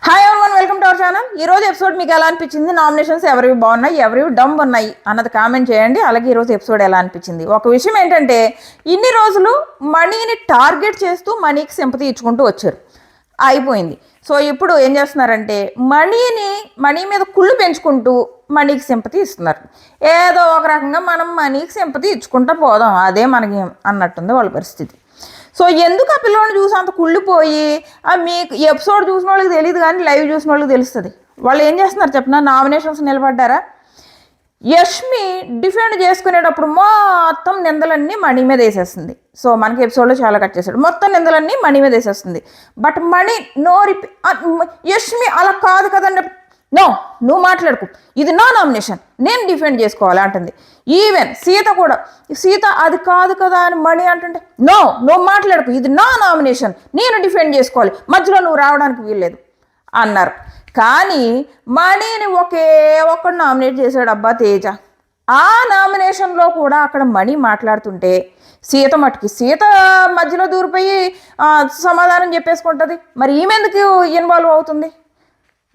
Hi everyone, welcome to our channel. ఈరోజు episode మీకు ఎలా అనిపించింది? నామినేషన్స్ ఎవరివి బాగున్నాయి, ఎవరివి డంబ్ ఉన్నాయి అన్నది కామెంట్ చేయండి. అలాగే ఈరోజు ఎపిసోడ్ ఎలా అనిపించింది. ఒక విషయం ఏంటంటే, ఇన్ని రోజులు మనీని టార్గెట్ చేస్తూ మనీకి సింపతి ఇచ్చుకుంటూ వచ్చారు, అయిపోయింది. సో ఇప్పుడు ఏం చేస్తున్నారంటే, మనీ మీద కుళ్ళు పెంచుకుంటూ మనీకి సింపతి ఇస్తున్నారు. ఏదో ఒక రకంగా మనం మనీకి సింపతి ఇచ్చుకుంటూ పోదాం, అదే మనకి అన్నట్టుంది వాళ్ళ పరిస్థితి. సో ఎందుకు ఆ పిల్లోని చూసి అంత కుళ్ళిపోయి, మీకు ఎపిసోడ్ చూసిన వాళ్ళకి తెలియదు కానీ లైవ్ చూసిన వాళ్ళకి తెలుస్తుంది. వాళ్ళు ఏం చేస్తున్నారు చెప్పిన, నామినేషన్స్ నిలబడ్డారా, యష్మి డిఫెండ్ చేసుకునేటప్పుడు మొత్తం నిందలన్నీ మణి మీద వేసేస్తుంది. సో మనకి ఎపిసోడ్లో చాలా కట్ చేశాడు, మొత్తం నిందలన్నీ మణి మీద వేసేస్తుంది. బట్ మణి యష్మి అలా కాదు కదండి, నో నువ్వు మాట్లాడుకు, ఇది నా నామినేషన్, నేను డిఫెండ్ చేసుకోవాలి అంటుంది. ఈవెన్ సీత కూడా, సీత అది కాదు కదా అని మణి అంటుంటే, నో నువ్వు మాట్లాడుకు, ఇది నా నామినేషన్, నేను డిఫెండ్ చేసుకోవాలి, మధ్యలో నువ్వు రావడానికి వీల్లేదు అన్నారు. కానీ మణిని ఒక్కడు నామినేట్ చేశాడు, అబ్బా తేజ. ఆ నామినేషన్లో కూడా అక్కడ మణి మాట్లాడుతుంటే సీత మధ్యలో దూరిపోయి సమాధానం చెప్పేసుకుంటుంది. మరి ఈమెందుకు ఇన్వాల్వ్ అవుతుంది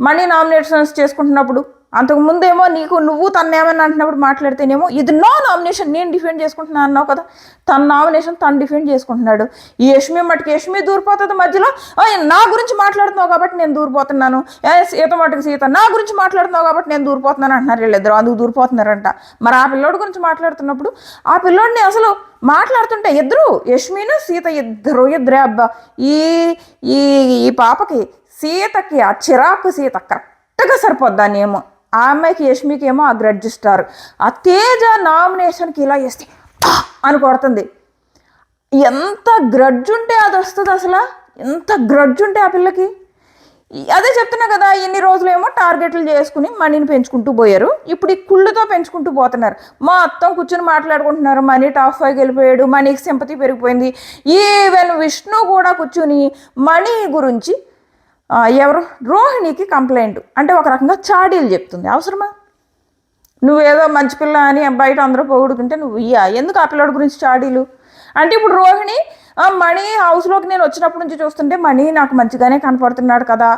మనీ నామినేషన్స్ చేసుకుంటున్నప్పుడు? అంతకుముందేమో నువ్వు తను ఏమన్నా అంటున్నప్పుడు మాట్లాడితేనేమో ఇది నా నామినేషన్, నేను డిఫెండ్ చేసుకుంటున్నాను అన్నావు కదా. తన నామినేషన్ తను డిఫెండ్ చేసుకుంటున్నాడు. ఈ యష్మి దూరిపోతుంది మధ్యలో, నా గురించి మాట్లాడుతున్నావు కాబట్టి నేను దూరిపోతున్నాను, సీత నా గురించి మాట్లాడుతున్నావు కాబట్టి నేను దూరిపోతున్నాను అంటున్నారు వీళ్ళిద్దరు, అందుకు దూరిపోతున్నారంట. మరి ఆ పిల్లోడి గురించి మాట్లాడుతున్నప్పుడు ఆ పిల్లోడిని అసలు మాట్లాడుతుంటే ఇద్దరు, యష్మిను సీత ఇద్దరే అబ్బా. ఈ పాపకి సీతకి ఆ చిరాకు సీత కరెక్ట్గా సరిపోద్దానేమో. ఆ అమ్మాయికి యష్మికి ఏమో ఆ గ్రడ్జ్ స్టార్. ఆ తేజ నామినేషన్కి ఇలా వేస్తే అని కొడుతుంది. ఎంత గ్రడ్జ్ ఉంటే అది వస్తుంది అసలు, ఎంత గ్రడ్జ్ ఉంటే ఆ పిల్లకి. అదే చెప్తున్నా కదా, ఇన్ని రోజులేమో టార్గెట్లు చేసుకుని మనీని పెంచుకుంటూ పోయారు, ఇప్పుడు ఈ కుళ్ళుతో పెంచుకుంటూ పోతున్నారు. మొత్తం కూర్చొని మాట్లాడుకుంటున్నారు, మనీ టాప్ 5 వెళ్ళిపోయాడు, మనీకి సింపతి పెరిగిపోయింది. ఈవెన్ విష్ణు కూడా కూర్చుని మనీ గురించి ఎవరు రోహిణికి కంప్లైంట్ అంటే ఒక రకంగా చాడీలు చెప్తుంది. అవసరమా? నువ్వేదో మంచి పిల్ల అని బయట అందరూ పొగుడుతుంటే నువ్వు ఎందుకు ఆ పిల్లడి గురించి చాడీలు అంటే? ఇప్పుడు రోహిణి మణి హౌస్లోకి నేను వచ్చినప్పటి నుంచి చూస్తుంటే మణి నాకు మంచిగానే కనపడుతున్నాడు కదా,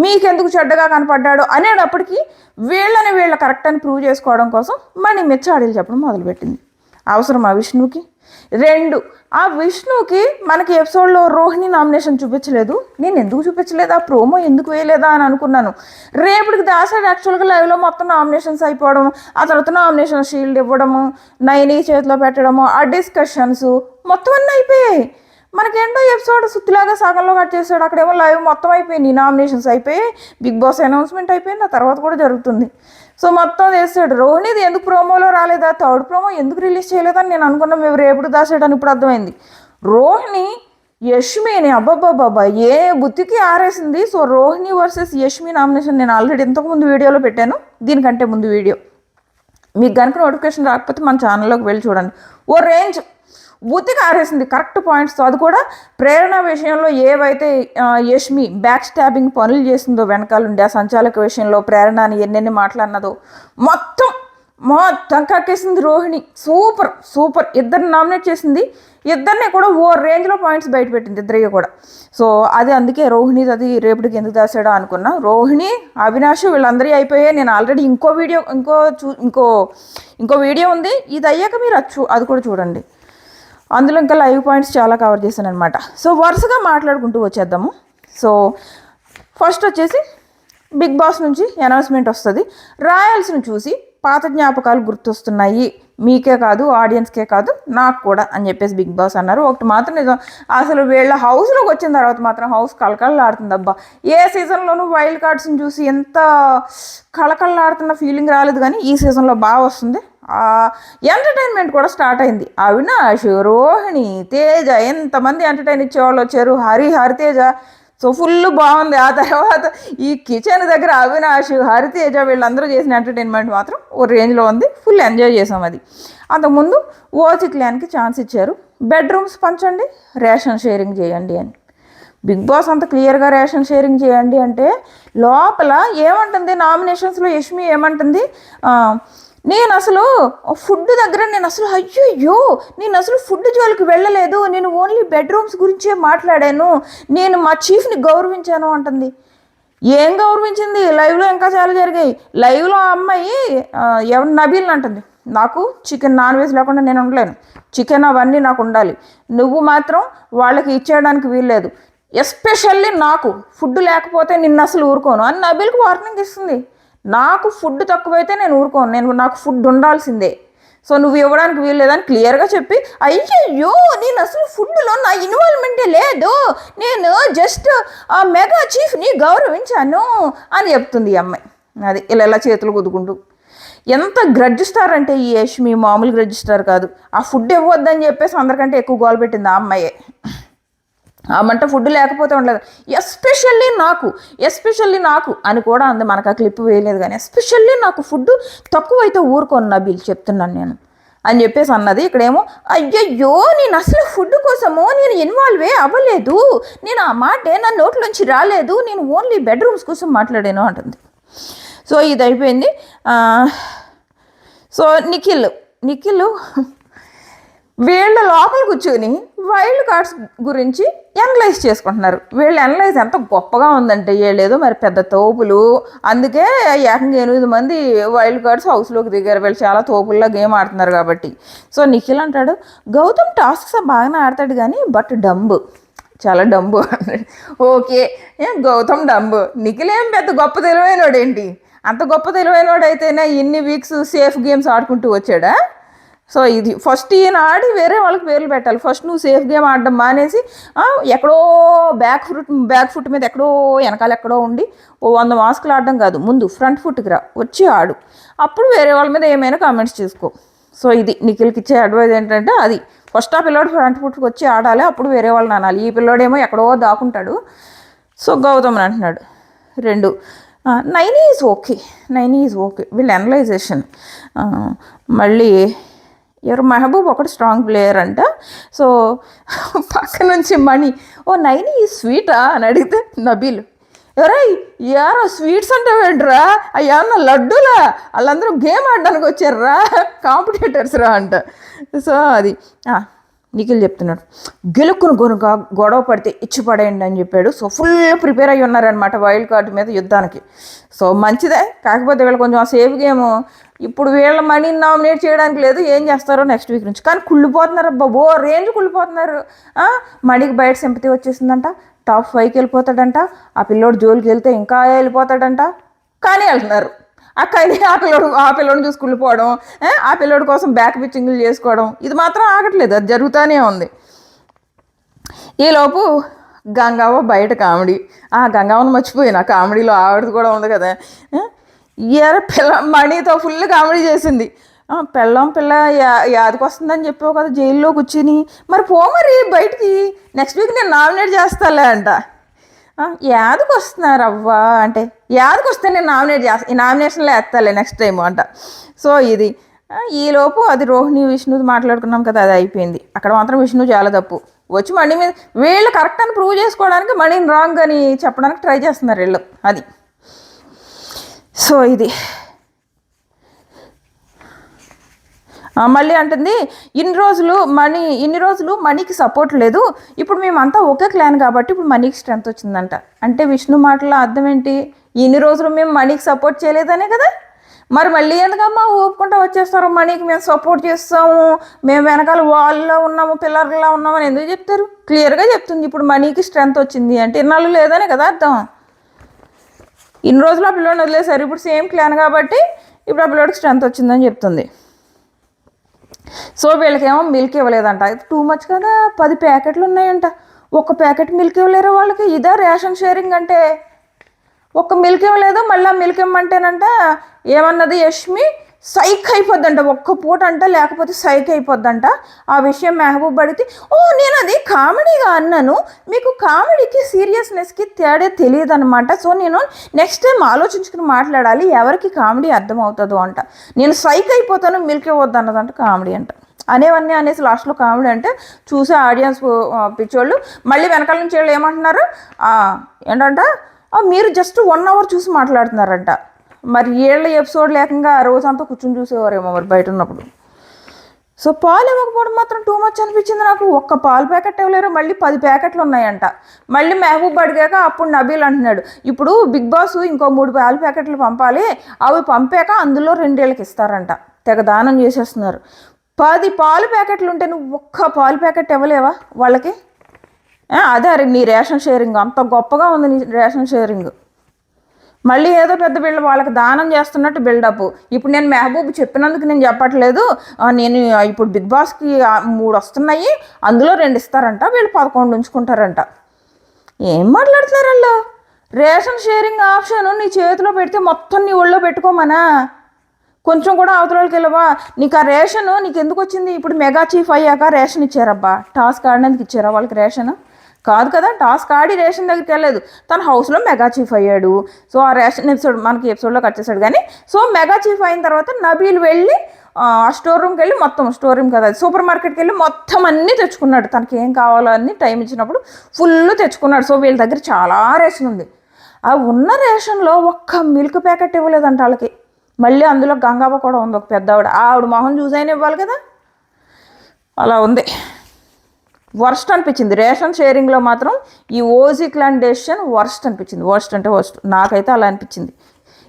మీకెందుకు చెడ్డగా కనపడ్డాడు అనేటప్పటికీ వీళ్ళ కరెక్ట్ అని ప్రూవ్ చేసుకోవడం కోసం మణి మీద చాడీలు చెప్పడం మొదలుపెట్టింది. అవసరమా విష్ణుకి? 2, ఆ విష్ణుకి మనకి ఎపిసోడ్లో రోహిణి నామినేషన్ చూపించలేదు. నేను ఎందుకు చూపించలేదా, ప్రోమో ఎందుకు వేయలేదా అని అనుకున్నాను. రేపటికి దాసాడు యాక్చువల్గా లైవ్లో మొత్తం నామినేషన్స్ అయిపోవడం, ఆ తర్వాత నామినేషన్ షీల్డ్ ఇవ్వడము, నైని చేతిలో పెట్టడము, ఆ డిస్కషన్స్ మొత్తం అన్నీ అయిపోయాయి. మనకేంటో ఎపిసోడ్ సుత్తిలాగా సగంలో కట్ చేశాడు. అక్కడేమో లైవ్ మొత్తం అయిపోయింది, నామినేషన్స్ అయిపోయి బిగ్ బాస్ అనౌన్స్మెంట్ అయిపోయింది, ఆ తర్వాత కూడా జరుగుతుంది. సో మొత్తం చేస్తాడు. రోహిణిది ఎందుకు ప్రోమోలో రాలేదా, 3rd ప్రోమో ఎందుకు రిలీజ్ చేయలేదని నేను అనుకున్నాం. మేము రేపుడు దాసాడని ఇప్పుడు అర్థమైంది. రోహిణి యష్మిని అబ్బాబ్బాబ్బా ఏ బుద్ధికి ఆరేసింది. So Rohini versus Yashmi nomination నేను ఆల్రెడీ ఇంతకుముందు వీడియోలో పెట్టాను, దీనికంటే ముందు వీడియో. మీకు కనుక నోటిఫికేషన్ రాకపోతే మన ఛానల్లోకి వెళ్ళి చూడండి. ఓ రేంజ్ బుద్ధిగా ఆరేసింది కరెక్ట్ పాయింట్స్తో. అది కూడా ప్రేరణ విషయంలో ఏవైతే యష్మి బ్యాక్ స్టాబింగ్ పనులు చేసిందో వెనకాలండి, ఆ సంచాలక విషయంలో ప్రేరణ అని ఎన్నెన్ని మాట్లాడినదో మొత్తం కక్కేసింది రోహిణి. సూపర్. ఇద్దరిని నామినేట్ చేసింది, ఇద్దరిని కూడా ఓ రేంజ్లో పాయింట్స్ బయట పెట్టింది ఇద్దరికి కూడా. సో అది అందుకే రోహిణిది అది రేపటికి ఎందుకు దాసాడో అనుకున్నా. రోహిణి, అవినాష్ వీళ్ళందరి అయిపోయాయి. నేను ఆల్రెడీ ఇంకో వీడియో ఉంది, ఇది అయ్యాక మీరు అది కూడా చూడండి. అందులో ఇంకా లైవ్ పాయింట్స్ చాలా కవర్ చేశాను అనమాట. సో వరుసగా మాట్లాడుకుంటూ వచ్చేద్దాము. సో ఫస్ట్ వచ్చేసి బిగ్ బాస్ నుంచి అనౌన్స్మెంట్ వస్తుంది. రాయల్స్ని చూసి పాత జ్ఞాపకాలు గుర్తొస్తున్నాయి, మీకే కాదు ఆడియన్స్కే కాదు నాకు కూడా అని చెప్పేసి బిగ్ బాస్ అన్నారు. ఒకటి మాత్రం నిజం, అసలు వీళ్ళ హౌస్లోకి వచ్చిన తర్వాత మాత్రం హౌస్ కళకళలాడుతుంది. అబ్బా, ఏ సీజన్లోనూ వైల్డ్ కార్డ్స్ని చూసి ఎంత కళకళలాడుతున్న ఫీలింగ్ రాలేదు, కానీ ఈ సీజన్లో బాగా వస్తుంది. ఎంటర్టైన్మెంట్ కూడా స్టార్ట్ అయింది. అవినాష్, రోహిణి, తేజ ఎంతమంది ఎంటర్టైన్ ఇచ్చేవాళ్ళు వచ్చారు, హరితేజ. సో ఫుల్ బాగుంది. ఆ తర్వాత ఈ కిచెన్ దగ్గర అవినాష్, హరితేజ వీళ్ళందరూ చేసిన ఎంటర్టైన్మెంట్ మాత్రం ఓ రేంజ్లో ఉంది, ఫుల్ ఎంజాయ్ చేసాం. అది అంతకుముందు ఓచి క్లాన్కి ఛాన్స్ ఇచ్చారు, బెడ్రూమ్స్ పంచండి, రేషన్ షేరింగ్ చేయండి అని. బిగ్ బాస్ అంత క్లియర్గా రేషన్ షేరింగ్ చేయండి అంటే లోపల ఏమంటుంది, నామినేషన్స్లో యష్మి ఏమంటుంది, నేను అసలు ఫుడ్ దగ్గర నేను అసలు ఫుడ్ జోలికి వెళ్ళలేదు, నేను ఓన్లీ బెడ్రూమ్స్ గురించే మాట్లాడాను, నేను మా చీఫ్ని గౌరవించాను అంటుంది. ఏం గౌరవించింది? లైవ్లో ఇంకా చాలా జరిగాయి. లైవ్లో ఆ అమ్మాయి ఎవరు నబీల్ అంటుంది, నాకు చికెన్ నాన్ వెజ్ లేకుండా నేను ఉండలేను, చికెన్ అవన్నీ నాకు ఉండాలి, నువ్వు మాత్రం వాళ్ళకి ఇచ్చేయడానికి వీల్లేదు, ఎస్పెషల్లీ నాకు ఫుడ్ లేకపోతే నిన్ను అసలు ఊరుకోను అని నబీల్కి వార్నింగ్ ఇస్తుంది. నాకు ఫుడ్ తక్కువైతే నేను ఊరుకోను, నాకు ఫుడ్ ఉండాల్సిందే, సో నువ్వు ఇవ్వడానికి వీల్లేదని క్లియర్గా చెప్పి, అయ్యయ్యో నేను అసలు ఫుడ్లో నా ఇన్వాల్వ్మెంటే లేదు, నేను జస్ట్ ఆ మెగా చీఫ్ని గౌరవించాను అని చెప్తుంది ఈ అమ్మాయి. అది ఇలా చేతులు కుదుకుంటూ. ఎంత గ్రడ్జ్ స్టార్ అంటే ఈ యష్మి మామూలు గ్రడ్జ్ స్టార్ కాదు. ఆ ఫుడ్ ఇవ్వద్దని చెప్పేసి అందరికంటే ఎక్కువ గోల్ పెట్టింది ఆ అమ్మాయే. ఆ మంట ఫుడ్ లేకపోతే ఉండలేదు. ఎస్పెషల్లీ నాకు అని కూడా అంది. మనకు ఆ క్లిప్ వేయలేదు కానీ ఎస్పెషల్లీ నాకు ఫుడ్ తక్కువైతే ఊరుకోను నబీల్, చెప్తున్నాను నేను అని చెప్పేసి అన్నది. ఇక్కడేమో అయ్యయ్యో నేను అసలు ఫుడ్ కోసము నేను ఇన్వాల్వే అవ్వలేదు, నేను ఆ మాటే నా నోట్లోంచి రాలేదు, నేను ఓన్లీ బెడ్రూమ్స్ కోసం మాట్లాడాను అంటుంది. సో ఇది అయిపోయింది. సో నిఖిల్ వీళ్ళ లోపల కూర్చొని వైల్డ్ కార్డ్స్ గురించి అనలైజ్ చేసుకుంటున్నారు. వీళ్ళు అనలైజ్ ఎంత గొప్పగా ఉందంటే, వీళ్ళేదో మరి పెద్ద తోపులు, అందుకే ఏకంగా 8 మంది వైల్డ్ కార్డ్స్ హౌస్లోకి దిగారు, వీళ్ళు చాలా తోపుల్లో గేమ్ ఆడుతున్నారు కాబట్టి. సో నిఖిల్ అంటాడు, గౌతమ్ టాస్క్స్ బాగానే ఆడతాడు కానీ బట్ డంబు, చాలా డంబు అన్నాడు. ఓకే, గౌతమ్ డంబు, నిఖిల్ ఏం పెద్ద గొప్ప తెలివైనోడు ఏంటి? అంత గొప్ప తెలివైనోడు అయితేనే ఇన్ని వీక్స్ సేఫ్ గేమ్స్ ఆడుకుంటూ వచ్చాడా? సో ఇది ఫస్ట్ ఈయన ఆడి వేరే వాళ్ళకి పేర్లు పెట్టాలి. ఫస్ట్ నువ్వు సేఫ్ గేమ్ ఆడడం మానేసి ఎక్కడో బ్యాక్ ఫుట్ మీద ఎక్కడో వెనకాల ఎక్కడో ఉండి 100 మాస్కులు ఆడడం కాదు, ముందు ఫ్రంట్ ఫుట్కి రా, వచ్చి ఆడు, అప్పుడు వేరే వాళ్ళ మీద ఏమైనా కామెంట్స్ చేసుకో. సో ఇది నిఖిల్కి ఇచ్చే అడ్వైజ్ ఏంటంటే, అది ఫస్ట్ ఆ పిల్లోడు ఫ్రంట్ ఫుట్కి వచ్చి ఆడాలి, అప్పుడు వేరే వాళ్ళని అనాలి. ఈ పిల్లోడేమో ఎక్కడో దాక్కుంటాడు. సో గౌతమ్ అంటున్నాడు. 2 నైనీ ఈజ్ ఓకే వీళ్ళ అనలైజేషన్. మళ్ళీ ఎవరు మెహబూబ్ ఒకటి స్ట్రాంగ్ ప్లేయర్ అంట. సో పక్క నుంచి మణి, ఓ నైనీ ఈ స్వీటా అని అడిగితే నబీల్, ఎవరా యారో స్వీట్స్ అంటే ఏంట్రా, అయ్యన్న లడ్డూలా, వాళ్ళందరూ గేమ్ ఆడడానికి వచ్చారా, కాంపిటేటర్స్ రా అంట. సో అది నిఖిల్ చెప్తున్నాడు, గెలుక్కును గొడవ పడితే ఇచ్చి పడేయండి అని చెప్పాడు. సో ఫుల్ ప్రిపేర్ అయ్యి ఉన్నారనమాట వైల్డ్ కార్డ్ మీద యుద్ధానికి. సో మంచిదే, కాకపోతే వీళ్ళు కొంచెం ఆ సేఫ్ గేమ్ ఇప్పుడు వీళ్ళ మనీని నామినేట్ చేయడానికి లేదు, ఏం చేస్తారో నెక్స్ట్ వీక్ నుంచి. కానీ కుళ్ళిపోతున్నారు అబ్బా, రేంజ్ కుళ్ళిపోతున్నారు. మణికి బయట సింపతి వచ్చేసిందంట, టాప్ 5కి వెళ్ళిపోతాడంట, ఆ పిల్లోడు జోలికి వెళ్తే ఇంకా వెళ్ళిపోతాడంట, కానీ వెళ్తున్నారు. అక్కడి ఆ పిల్లోడిని చూసి కుళ్ళిపోవడం, ఆ పిల్లోడి కోసం బ్యాక్ పిచ్చింగ్లు చేసుకోవడం, ఇది మాత్రం ఆగట్లేదు, అది జరుగుతూనే ఉంది. ఈలోపు గంగవ్వ బయట కామెడీ, గంగవ్వను మర్చిపోయిన కామెడీలో ఆవిడది కూడా ఉంది కదా, మణితో ఫుల్ కామెడీ చేసింది. పిల్ల యాదకి వస్తుందని చెప్పావు కదా జైల్లో కూర్చుని, మరి బయటికి నెక్స్ట్ వీక్ నేను నామినేట్ చేస్తాలే అంట. యాదకి వస్తున్నారు అవ్వా అంటే, యాదకి వస్తే నేను ఈ నామినేషన్లో వేస్తాలే నెక్స్ట్ టైం అంట. సో ఇది ఈలోపు అది రోహిణి విష్ణు మాట్లాడుకున్నాం కదా, అది అయిపోయింది. అక్కడ మాత్రం విష్ణు చాలా తప్పు, వచ్చి మణి మీద వీళ్ళు కరెక్ట్ అని ప్రూవ్ చేసుకోవడానికి మణిని రాంగ్ అని చెప్పడానికి ట్రై చేస్తున్నారు వీళ్ళు. అది సో ఇది మళ్ళీ అంటుంది, ఇన్ని రోజులు మనీకి సపోర్ట్ లేదు, ఇప్పుడు మేమంతా ఒకే క్లాన్ కాబట్టి ఇప్పుడు మనీకి స్ట్రెంత్ వచ్చిందంట. అంటే విష్ణు మాటలో అర్థం ఏంటి? ఇన్ని రోజులు మేము మనీకి సపోర్ట్ చేయలేదనే కదా, మరి మళ్ళీ ఎందుకమ్మా ఒప్పుకుంటా వచ్చేస్తారు, మనీకి మేము సపోర్ట్ చేస్తాము, మేము వెనకాల వాల్లో ఉన్నాము, పిల్లర్లా ఉన్నాము అని ఎందుకు చెప్తారు? క్లియర్గా చెప్తుంది, ఇప్పుడు మనీకి స్ట్రెంత్ వచ్చింది అంటే ఇన్నాళ్ళు లేదనే కదా అర్థం. ఇన్ని రోజులు ఆ పిల్లోని వదిలేశారు, ఇప్పుడు సేమ్ క్లాన్ కాబట్టి ఇప్పుడు ఆ పిల్లోడికి స్ట్రెంత్ వచ్చిందని చెప్తుంది. సో వీళ్ళకేమో మిల్క్ ఇవ్వలేదంట, ఇది టూ మచ్ కదా, 10 ప్యాకెట్లు ఉన్నాయంట, ఒక ప్యాకెట్ మిల్క్ ఇవ్వలేరు వాళ్ళకి. ఇదా రేషన్ షేరింగ్ అంటే? ఒక్క మిల్క్ ఇవ్వలేదు, మళ్ళీ మిల్క్ ఇవ్వమంటేనంట ఏమన్నది యష్మి, సైక్ అయిపోద్దంట, ఒక్క పూట అంట, లేకపోతే సైక్ అయిపోద్దంట. ఆ విషయం మెహబూబ్ అడిగితే, నేను అది కామెడీగా అన్నాను, మీకు కామెడీకి సీరియస్నెస్కి తేడా తెలియదు అనమాట, సో నేను నెక్స్ట్ టైం ఆలోచించుకుని మాట్లాడాలి, ఎవరికి కామెడీ అర్థమవుతుందో అంట. నేను సైక్ అయిపోతాను, మిల్క్ ఇవ్వద్దు అన్నదంట కామెడీ అంట. అనేవన్నీ అనేసి లాస్ట్లో కామెడీ అంటే చూసే ఆడియన్స్ పిచ్చోళ్ళు మళ్ళీ వెనకాల నుంచి వాళ్ళు ఏమంటున్నారు ఏంటంట, మీరు జస్ట్ 1 అవర్ చూసి మాట్లాడుతున్నారంట. మరి ఏళ్ళ ఎపిసోడ్ లేకుండా ఆ రోజంతా కూర్చొని చూసేవారేమో మరి బయట ఉన్నప్పుడు. సో పాలు ఇవ్వకపోవడం మాత్రం టూ మచ్ అనిపించింది నాకు. ఒక్క పాలు ప్యాకెట్ ఇవ్వలేరు, మళ్ళీ 10 ప్యాకెట్లు ఉన్నాయంట. మళ్ళీ మెహబూబ్ అడిగాక అప్పుడు నబీల్ అంటున్నాడు, ఇప్పుడు బిగ్ బాస్ ఇంకో 3 పాలు ప్యాకెట్లు పంపాలి, అవి పంపాక అందులో 2 ఏళ్ళకి ఇస్తారంట. తెగ దానం చేసేస్తున్నారు. 10 పాలు ప్యాకెట్లు ఉంటే నువ్వు ఒక్క పాలు ప్యాకెట్ ఇవ్వలేవా వాళ్ళకి? అదే నీ రేషన్ షేరింగ్ అంత గొప్పగా ఉంది, నీ రేషన్ షేరింగ్. మళ్ళీ ఏదో పెద్ద బిల్డ్ వాళ్ళకి దానం చేస్తున్నట్టు బిల్డప్. ఇప్పుడు నేను మెహబూబ్ చెప్పినందుకు నేను చెప్పట్లేదు, నేను ఇప్పుడు బిగ్ బాస్కి 3 వస్తున్నాయి, అందులో 2 ఇస్తారంట, వీళ్ళు 11 ఉంచుకుంటారంట. ఏం మాట్లాడుతున్నారు వాళ్ళు? రేషన్ షేరింగ్ ఆప్షన్ నీ చేతిలో పెడితే మొత్తం నీ ఒళ్ళో పెట్టుకోమనా? కొంచెం కూడా అవతలకి వెళ్ళవా? నీకు ఆ రేషన్ నీకు ఎందుకు వచ్చింది? ఇప్పుడు మెగా చీఫ్ అయ్యాక రేషన్ ఇచ్చారబ్బా, టాస్క్ ఆడినందుకు ఇచ్చారా వాళ్ళకి రేషన్? కాదు కదా, టాస్క్ ఆడి రేషన్ దగ్గరికి వెళ్ళలేదు. తన హౌస్లో మెగా చీఫ్ అయ్యాడు. సో ఆ రేషన్ మనకి ఎపిసోడ్లో కట్ చేశాడు. కానీ సో మెగా చీఫ్ అయిన తర్వాత నబీల్ వెళ్ళి ఆ స్టోర్ రూమ్కి వెళ్ళి మొత్తం, స్టోర్ రూమ్ కదా సూపర్ మార్కెట్కి వెళ్ళి మొత్తం అన్నీ తెచ్చుకున్నాడు. తనకి ఏం కావాలో అన్నీ టైం ఇచ్చినప్పుడు ఫుల్ తెచ్చుకున్నాడు. సో వీళ్ళ దగ్గర చాలా రేషన్ ఉంది. ఆ ఉన్న రేషన్లో ఒక్క మిల్క్ ప్యాకెట్ ఇవ్వలేదంట వాళ్ళకి. మళ్ళీ అందులో గంగవ్వ కూడా ఉంది, ఒక పెద్ద ఆవిడ మొహం చూసైనా ఇవ్వాలి కదా. అలా ఉంది. వర్స్ట్ అనిపించింది రేషన్ షేరింగ్లో మాత్రం. ఈ ఓజీ క్లాన్ డెసిషన్ వర్స్ట్ అనిపించింది. వర్స్ట్ అంటే వర్స్ట్, నాకైతే అలా అనిపించింది.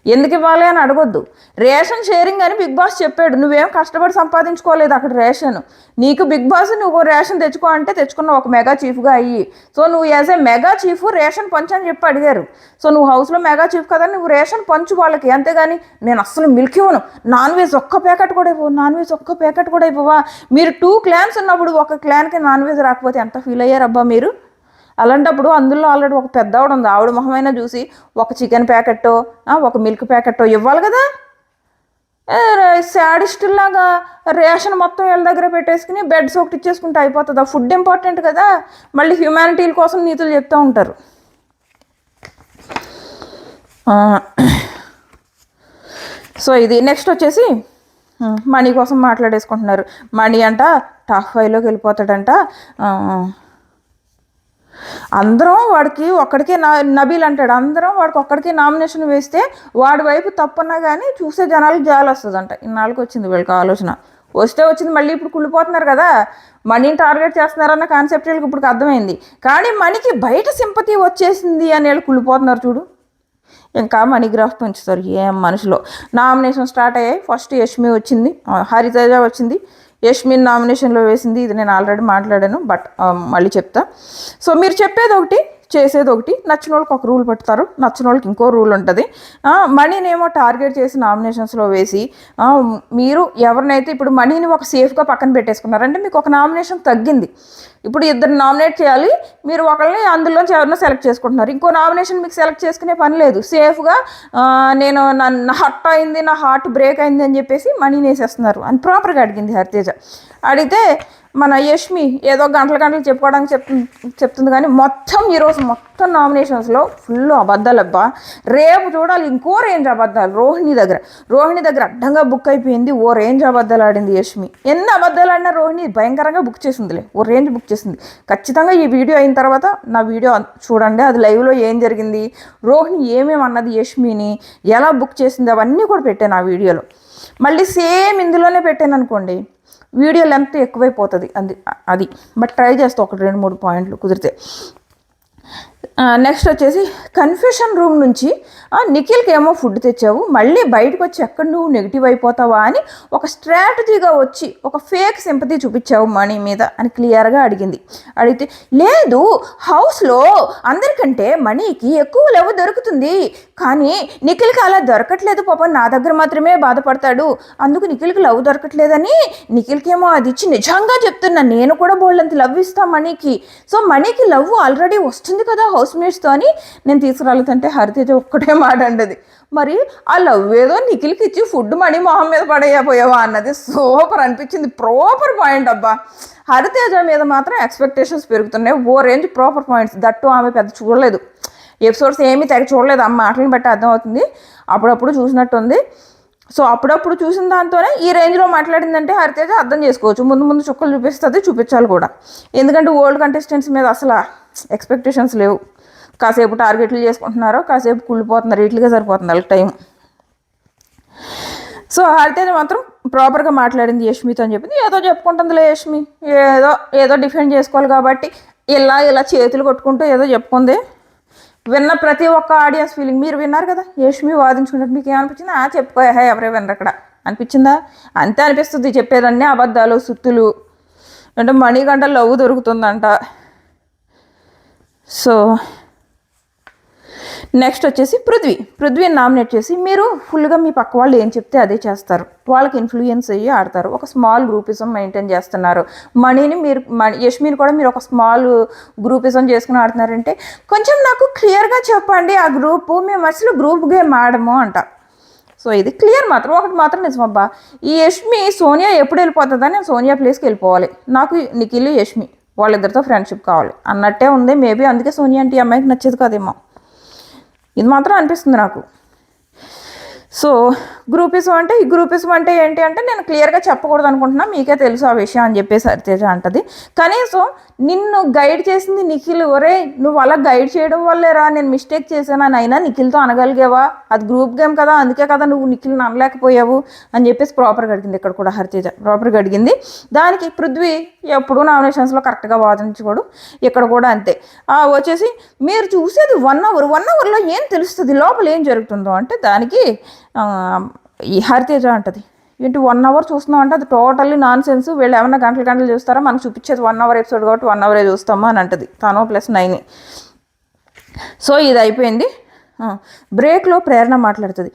ఎందుకు ఇవ్వాలి అని అడగొద్దు. రేషన్ షేరింగ్ అని బిగ్ బాస్ చెప్పాడు, నువ్వేం కష్టపడి సంపాదించుకోలేదు అక్కడ రేషన్. నీకు బిగ్ బాస్ నువ్వు రేషన్ తెచ్చుకో అంటే తెచ్చుకున్నావు ఒక మెగా చీఫ్గా అయ్యి. సో నువ్వు as a mega chief ration పంచు అని చెప్పి అడిగారు. సో నువ్వు హౌస్లో మెగా చీఫ్ కదా, నువ్వు రేషన్ పంచు వాళ్ళకి. అంతేగాని నేను అస్సలు మిల్క్ ఇవ్వను, నాన్ వెజ్ ఒక్క ప్యాకెట్ కూడా ఇవ్వవు, నాన్ వెజ్ ఒక్క ప్యాకెట్ కూడా ఇవ్వవా? మీరు 2 క్లాన్స్ ఉన్నప్పుడు ఒక క్లాన్కి నాన్ వెజ్ రాకపోతే ఎంత ఫీల్ అయ్యారబ్బా మీరు? అలాంటప్పుడు అందులో ఆల్రెడీ ఒక పెద్ద ఆవిడ ఉంది, ఆవిడ మొహమైనా చూసి ఒక చికెన్ ప్యాకెట్టో ఒక మిల్క్ ప్యాకెట్టో ఇవ్వాలి కదా. శాడిస్టుల్లాగా రేషన్ మొత్తం వీళ్ళ దగ్గర పెట్టేసుకుని బెడ్స్ ఒకటి ఇచ్చేసుకుంటే అయిపోతుందా? ఫుడ్ ఇంపార్టెంట్ కదా. మళ్ళీ హ్యూమానిటీల కోసం నీతులు చెప్తూ ఉంటారు. సో ఇది నెక్స్ట్ వచ్చేసి మనీ కోసం మాట్లాడేసుకుంటున్నారు. మనీ అంట టాప్ 5లోకి వెళ్ళిపోతాడంట. అందరం వాడికి ఒక్కడికే నబీల్ అంటాడు, అందరం వాడికి ఒక్కడికే నామినేషన్ వేస్తే వాడి వైపు తప్పున్నా కానీ చూసే జనాలకు జాలి వస్తుందంట. ఇన్నాళ్ళకి వచ్చింది వీళ్ళకి ఆలోచన. వస్తే వచ్చింది, మళ్ళీ ఇప్పుడు కుళ్ళిపోతున్నారు కదా, మనీని టార్గెట్ చేస్తున్నారన్న కాన్సెప్ట్ వీళ్ళకి ఇప్పుడు అర్థమైంది. కానీ మనీకి బయట సింపతి వచ్చేసింది అని వీళ్ళు కుళ్ళిపోతున్నారు చూడు. ఇంకా మనీ గ్రాఫ్ పెంచుతారు ఏం మనుషులో. నామినేషన్ స్టార్ట్ అయ్యాయి. ఫస్ట్ యష్మి వచ్చింది, హరితేజ వచ్చింది, యష్మిన్ నామినేషన్లో వేసింది. ఇది నేను ఆల్రెడీ మాట్లాడాను, బట్ మళ్ళీ చెప్తా. సో మీరు చెప్పేది ఒకటి, చేసేది ఒకటి. నచ్చిన వాళ్ళకి ఒక రూల్ పెడతారు, నచ్చిన వాళ్ళకి ఇంకో రూల్ ఉంటుంది. మనీనేమో టార్గెట్ చేసి నామినేషన్స్లో వేసి మీరు ఎవరినైతే ఇప్పుడు మనీని ఒక సేఫ్గా పక్కన పెట్టేసుకున్నారంటే మీకు ఒక నామినేషన్ తగ్గింది. ఇప్పుడు 2 నామినేట్ చేయాలి, మీరు ఒకరిని అందులోంచి ఎవరినో సెలెక్ట్ చేసుకుంటున్నారు. ఇంకో నామినేషన్ మీకు సెలెక్ట్ చేసుకునే పని లేదు. సేఫ్గా నేను నా హర్ట్ అయింది, నా హార్ట్ బ్రేక్ అయింది అని చెప్పేసి మనీని వేసేస్తున్నారు అని ప్రాపర్గా అడిగింది హరితేజ. అడిగితే మన యష్మి ఏదో గంటలు చెప్పుకోవడానికి చెప్తుంది. కానీ మొత్తం ఈరోజు మొత్తం నామినేషన్స్లో ఫుల్ అబద్ధాలు అబ్బా. రేపు చూడాలి ఇంకో రేంజ్ అబద్ధాలు. రోహిణి దగ్గర అడ్డంగా బుక్ అయిపోయింది, ఓ రేంజ్ అబద్ధాలు ఆడింది యష్మి. ఎన్ని అబద్ధాలు ఆడినా రోహిణి భయంకరంగా బుక్ చేసిందిలే, ఓ రేంజ్ బుక్ చేసింది. ఖచ్చితంగా ఈ వీడియో అయిన తర్వాత నా వీడియో చూడండి, అది లైవ్లో ఏం జరిగింది, రోహిణి ఏమేమి అన్నది, యష్మిని ఎలా బుక్ చేసింది, అవన్నీ కూడా పెట్టాను ఆ వీడియోలో. మళ్ళీ సేమ్ ఇందులోనే పెట్టాను అనుకోండి, వీడియో లెంత్ ఎక్కువైపోతుంది. అది బట్ ట్రై చేస్తా, 1-2-3 పాయింట్లు కుదిరితే. నెక్స్ట్ వచ్చేసి కన్ఫ్యూషన్ రూమ్ నుంచి నిఖిల్కి ఏమో ఫుడ్ తెచ్చావు, మళ్ళీ బయటకు వచ్చి ఎక్కడ నువ్వు నెగిటివ్ అయిపోతావా అని ఒక స్ట్రాటజీగా వచ్చి ఒక ఫేక్ సింపతి చూపించావు మనీ మీద అని క్లియర్గా అడిగింది. అడిగితే లేదు, హౌస్లో అందరికంటే మనీకి ఎక్కువ లవ్ దొరుకుతుంది, కానీ నిఖిల్కి అలా దొరకట్లేదు పాపం, నా దగ్గర మాత్రమే బాధపడతాడు, అందుకు నిఖిల్కి లవ్ దొరకట్లేదని నిఖిల్కి ఏమో అది ఇచ్చి నిజంగా చెప్తున్నా, నేను కూడా బోల్డంత లవ్ ఇస్తాను మనీకి. సో మనీకి లవ్ ఆల్రెడీ వస్తుంది కదా హౌస్మేట్స్తో అని నేను తీసుకురాలేదంటే హరితేజ ఒక్కటే మాట అంటది, మరి ఆ లవ్ ఏదో నిఖిల్కి ఇచ్చి ఫుడ్ మనీ మొహం మీద పడేయపోయావా అన్నది సూపర్ అనిపించింది. ప్రాపర్ పాయింట్ అబ్బా. హరితేజ మీద మాత్రం ఎక్స్పెక్టేషన్స్ పెరుగుతున్నాయి, ఓ రేంజ్ ప్రాపర్ పాయింట్స్. దట్టు ఆమె పెద్ద చూడలేదు, ఎపిసోడ్స్ ఏమీ తెగ చూడలేదు, ఆమె మాటలను బట్టి అర్థమవుతుంది, అప్పుడప్పుడు చూసినట్టుంది. సో అప్పుడప్పుడు చూసిన దాంతోనే ఈ రేంజ్లో మాట్లాడిందంటే హరితేజ అర్థం చేసుకోవచ్చు. ముందు చుక్కలు చూపిస్తుంది, చూపించాలి కూడా. ఎందుకంటే ఓల్డ్ కంటెస్టెంట్స్ మీద అసలు ఎక్స్పెక్టేషన్స్ లేవు. కాసేపు టార్గెట్లు చేసుకుంటున్నారు, కాసేపు కుళ్ళిపోతున్నారు, ఇట్లుగా సరిపోతుంది వాళ్ళకి టైం. సో హారితేజ మాత్రం ప్రాపర్గా మాట్లాడింది యష్మితో అని చెప్పింది. ఏదో చెప్పుకుంటుందిలే యష్మి, ఏదో ఏదో డిఫెండ్ చేసుకోవాలి కాబట్టి ఇలా చేతులు కొట్టుకుంటూ ఏదో చెప్పుకుంది. విన్న ప్రతి ఒక్క ఆడియన్స్ ఫీలింగ్ మీరు విన్నారు కదా, యష్మి వాదించుకుంటే మీకు ఏమనిపించింది? చెప్పుకో ఎవరే వినరు అక్కడ అనిపించిందా? అంతే అనిపిస్తుంది. చెప్పేదన్నీ అబద్ధాలు, సుత్తులు. అంటే మణిగంట లవ్ దొరుకుతుందంట. సో నెక్స్ట్ వచ్చేసి పృథ్వీని నామినేట్ చేసి మీరు ఫుల్గా మీ పక్క వాళ్ళు ఏం చెప్తే అదే చేస్తారు, వాళ్ళకి ఇన్ఫ్లుయెన్స్ అయ్యి ఆడతారు, ఒక స్మాల్ గ్రూపిజం మెయింటైన్ చేస్తున్నారు. యష్మిని కూడా మీరు ఒక స్మాల్ గ్రూపిజం చేసుకుని ఆడుతున్నారంటే కొంచెం నాకు క్లియర్గా చెప్పండి ఆ గ్రూపు, మేము అసలు గ్రూప్ గేమ్ ఆడము అంట. సో ఇది క్లియర్ మాత్రం. ఒకటి మాత్రం నిజమబ్బా, ఈ యష్మి సోనియా ఎప్పుడు వెళ్ళిపోతుందని నేను సోనియా ప్లేస్కి వెళ్ళిపోవాలి, నాకు నిఖిల్ యష్మి వాళ్ళిద్దరితో ఫ్రెండ్షిప్ కావాలి అన్నట్టే ఉంది. మేబీ అందుకే సోనియా అంటే ఈ అమ్మాయికి నచ్చేది కదేమో, ఇది మాత్రం అనిపిస్తుంది నాకు. సో గ్రూపిజం అంటే ఈ గ్రూపిజం అంటే ఏంటి అంటే నేను క్లియర్గా చెప్పకూడదు అనుకుంటున్నా, మీకే తెలుసు ఆ విషయం అని చెప్పేసి హరితేజ అంటది. కనీసం నిన్ను గైడ్ చేసింది నిఖిల్, ఒరే నువ్వు అలా గైడ్ చేయడం వల్లేరా నేను మిస్టేక్ చేశాను అయినా నిఖిల్తో అనగలిగేవా, అది గ్రూప్ గేమ్ కదా అందుకే కదా నువ్వు నిఖిల్ని అనలేకపోయావు అని చెప్పేసి ప్రాపర్గా అడిగింది. ఇక్కడ కూడా హరితేజ ప్రాపర్గా అడిగింది. దానికి పృథ్వీ ఎప్పుడూ నామినేషన్స్లో కరెక్ట్గా వాదించకూడదు, ఇక్కడ కూడా అంతే. వచ్చేసి మీరు చూసేది 1 అవర్లో ఏం తెలుస్తుంది లోపల ఏం జరుగుతుందో అంటే దానికి ఈ హరితేజ అంటది ఏంటి 1 అవర్ చూస్తున్నాం అంటే అది టోటల్లీ నాన్ సెన్స్, వీళ్ళు ఏమన్నా గంటలు చూస్తారా, మనకు చూపించేది 1 అవర్ ఎపిసోడ్ కాబట్టి 1 అవరే చూస్తామా అని అంటది తను +9. సో ఇది అయిపోయింది. బ్రేక్లో ప్రేరణ మాట్లాడుతుంది.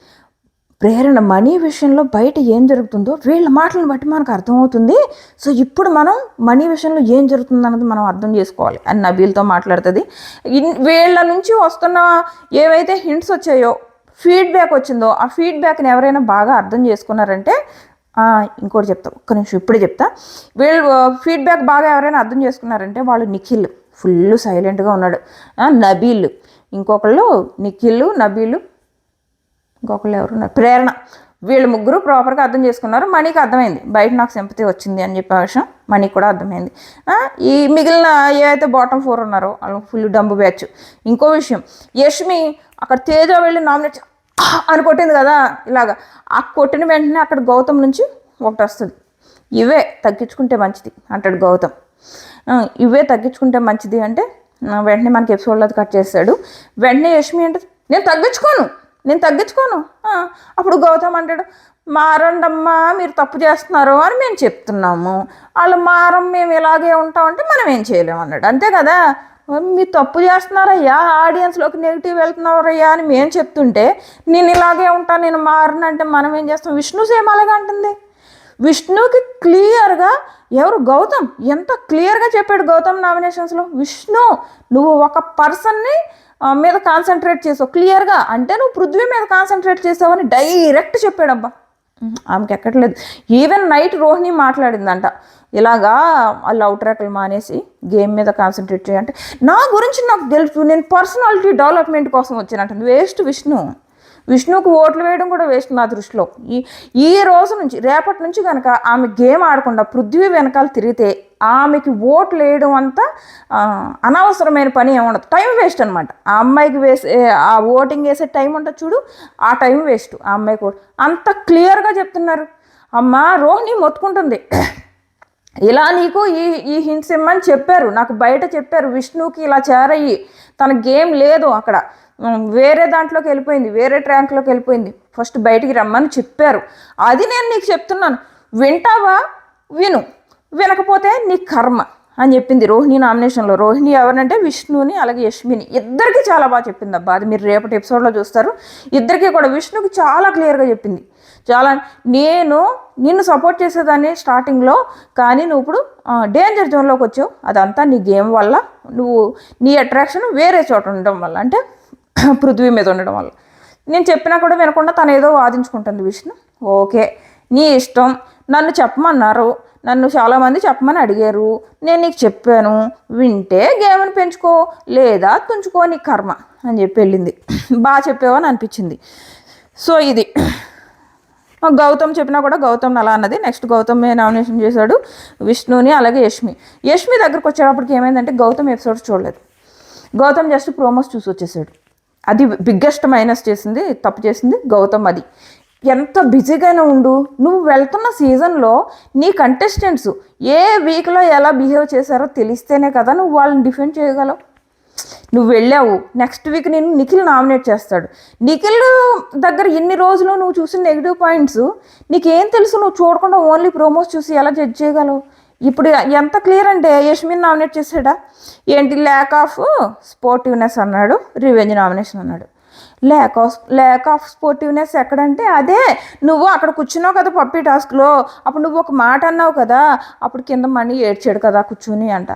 ప్రేరణ మనీ విషయంలో బయట ఏం జరుగుతుందో వీళ్ళ మాటలను బట్టి మనకు అర్థమవుతుంది. సో ఇప్పుడు మనం మనీ విషయంలో ఏం జరుగుతుంది అన్నది మనం అర్థం చేసుకోవాలి అని నబీల్తో మాట్లాడుతుంది. వీళ్ళ నుంచి వస్తున్న ఏవైతే హింట్స్ వచ్చాయో, ఫీడ్బ్యాక్ వచ్చిందో ఆ ఫీడ్బ్యాక్ని ఎవరైనా బాగా అర్థం చేసుకున్నారంటే, ఇంకోటి చెప్తా ఒక్క నిమిషం ఇప్పుడే చెప్తా, వీళ్ళు ఫీడ్బ్యాక్ బాగా ఎవరైనా అర్థం చేసుకున్నారంటే వాళ్ళు నిఖిల్ ఫుల్ సైలెంట్గా ఉన్నాడు, నబీల్, ఇంకొకళ్ళు నిఖిల్, నబీల్, ఇంకొకళ్ళు ఎవరున్నారు ప్రేరణ, వీళ్ళు ముగ్గురు ప్రాపర్గా అర్థం చేసుకున్నారు. మనీకి అర్థమైంది బయట నాకు సింపతి వచ్చింది అని చెప్పే విషయం మనీకి కూడా అర్థమైంది. ఈ మిగిలిన ఏవైతే బాటమ్ 4 ఉన్నారో వాళ్ళు ఫుల్ డంబు బ్యాచ్. ఇంకో విషయం, యష్మి అక్కడ తేజ వెళ్ళి నామినేట్ అని కొట్టింది కదా, ఇలాగా ఆ కొట్టిన వెంటనే అక్కడ గౌతమ్ నుంచి ఒకటి వస్తుంది, ఇవే తగ్గించుకుంటే మంచిది అంటాడు గౌతమ్. ఇవే తగ్గించుకుంటే మంచిది అంటే వెంటనే మనకి ఎపిసోడ్లో కట్ చేస్తాడు. వెంటనే యష్మి అంటే నేను తగ్గించుకోను. అప్పుడు గౌతమ్ అంటాడు మారండమ్మా మీరు తప్పు చేస్తున్నారు అని మేము చెప్తున్నాము, వాళ్ళు మారం మేము ఇలాగే ఉంటామంటే మనం ఏం చేయలేము అన్నాడు. అంతే కదా, మీరు తప్పు చేస్తున్నారయ్యా, ఆడియన్స్లోకి నెగిటివ్ వెళ్తున్నారయ్యా అని మేము చెప్తుంటే నేను ఇలాగే ఉంటాను నేను మారనంటే మనం ఏం చేస్తాం. విష్ణు సేమ్ అలాగే అంటుంది. విష్ణుకి క్లియర్గా ఎవరు గౌతమ్ ఎంత క్లియర్గా చెప్పాడు గౌతమ్ నామినేషన్స్లో, విష్ణు నువ్వు ఒక పర్సన్ని మీద కాన్సన్ట్రేట్ చేసావు క్లియర్గా, అంటే నువ్వు పృథ్వీ మీద కాన్సన్ట్రేట్ చేసావు అని డైరెక్ట్ చెప్పాడబ్బా. ఆమెకి ఎక్కట్లేదు. ఈవెన్ నైట్ రోహిణి మాట్లాడిందంట, ఇలాగా ఆ లవ్ ట్రాక్లు మానేసి గేమ్ మీద కాన్సన్ట్రేట్ చేయాలంటే నా గురించి నాకు తెలుసు, నేను పర్సనాలిటీ డెవలప్మెంట్ కోసం వచ్చినట్టు. వేస్ట్ విష్ణుకు ఓట్లు వేయడం కూడా వేస్ట్ నా దృష్టిలో. ఈ రోజు నుంచి రేపటి నుంచి కనుక ఆమె గేమ్ ఆడకుండా పృథ్వీ వెనకాల తిరిగితే ఆమెకి ఓట్లు వేయడం అంతా అనవసరమైన పని ఏముండదు, టైం వేస్ట్ అనమాట. ఆ అమ్మాయికి వేసే ఆ ఓటింగ్ వేసే టైం ఉంటుంది చూడు, ఆ టైం వేస్ట్. ఆ అమ్మాయికి అంత క్లియర్గా చెప్తున్నారు. అమ్మ రోహిణి మొత్తుకుంటుంది, ఇలా నీకు ఈ హింట్స్ ఇమ్మని చెప్పారు, నాకు బయట చెప్పారు, విష్ణుకి ఇలా చేరయ్యి తన గేమ్ లేదు అక్కడ, వేరే దాంట్లోకి వెళ్ళిపోయింది, వేరే ట్రాక్లోకి వెళ్ళిపోయింది, ఫస్ట్ బయటికి రమ్మని చెప్పారు, అది నేను నీకు చెప్తున్నాను, వింటావా వినకపోతే నీ కర్మ అని చెప్పింది రోహిణి నామినేషన్లో. రోహిణి ఎవరంటే విష్ణుని అలాగే యష్మిని ఇద్దరికి చాలా బాగా చెప్పింది అబ్బా, అది మీరు రేపటి ఎపిసోడ్లో చూస్తారు. ఇద్దరికి కూడా విష్ణుకి చాలా క్లియర్గా చెప్పింది, చాలా నేను నిన్ను సపోర్ట్ చేసేదాన్ని స్టార్టింగ్లో, కానీ నువ్వు ఇప్పుడు డేంజర్ జోన్లోకి వచ్చావు, అదంతా నీ గేమ్ వల్ల, నువ్వు నీ అట్రాక్షన్ వేరే చోట ఉండడం వల్ల, అంటే పృథ్వీ మీద ఉండడం వల్ల. నేను చెప్పినా కూడా వినకుండా తను ఏదో వాదించుకుంటుంది విష్ణు. ఓకే నీ ఇష్టం, నన్ను చెప్పమన్నారు, నన్ను చాలామంది చెప్పమని అడిగారు, నేను నీకు చెప్పాను, వింటే గేమ్ని పెంచుకో లేదా తుంచుకో నీ కర్మ అని చెప్పి వెళ్ళింది. బాగా చెప్పావని అనిపించింది. సో ఇది గౌతమ్ చెప్పినా కూడా గౌతమ్ అలా అన్నది. నెక్స్ట్ గౌతమ్ నామినేషన్ చేశాడు విష్ణుని అలాగే యష్మి దగ్గరకు వచ్చేటప్పటికి ఏమైందంటే గౌతమ్ ఎపిసోడ్స్ చూడలేదు, గౌతమ్ జస్ట్ ప్రోమోస్ చూసి వచ్చేసాడు. అది బిగ్గెస్ట్ మైనస్ తప్పు చేసింది గౌతమ్. అది ఎంత బిజీగానే ఉండు, నువ్వు వెళ్తున్న సీజన్లో నీ కంటెస్టెంట్స్ ఏ వీక్లో ఎలా బిహేవ్ చేశారో తెలిస్తేనే కదా నువ్వు వాళ్ళని డిఫెండ్ చేయగలవు. నువ్వు వెళ్ళావు, నెక్స్ట్ వీక్ నేను నిఖిల్ నామినేట్ చేస్తాడు. నిఖిల్ దగ్గర ఇన్ని రోజులు నువ్వు చూసిన నెగిటివ్ పాయింట్స్ నీకేం తెలుసు? నువ్వు చూడకుండా ఓన్లీ ప్రోమోస్ చూసి ఎలా జడ్జ్ చేయగలవు? ఇప్పుడు ఎంత క్లియర్ అంటే యష్మిన్ నామినేట్ చేసాడా ఏంటి? ల్యాక్ ఆఫ్ స్పోర్టివ్నెస్ అన్నాడు, రివెంజ్ నామినేషన్ అన్నాడు. ల్యాక్ ఆఫ్ స్పోర్టివ్నెస్ ఎక్కడంటే అదే నువ్వు అక్కడ కూర్చున్నావు కదా పప్పీ టాస్క్లో, అప్పుడు నువ్వు ఒక మాట అన్నావు కదా, అప్పుడు కింద మనీ ఏడ్చాడు కదా కూర్చుని అంట.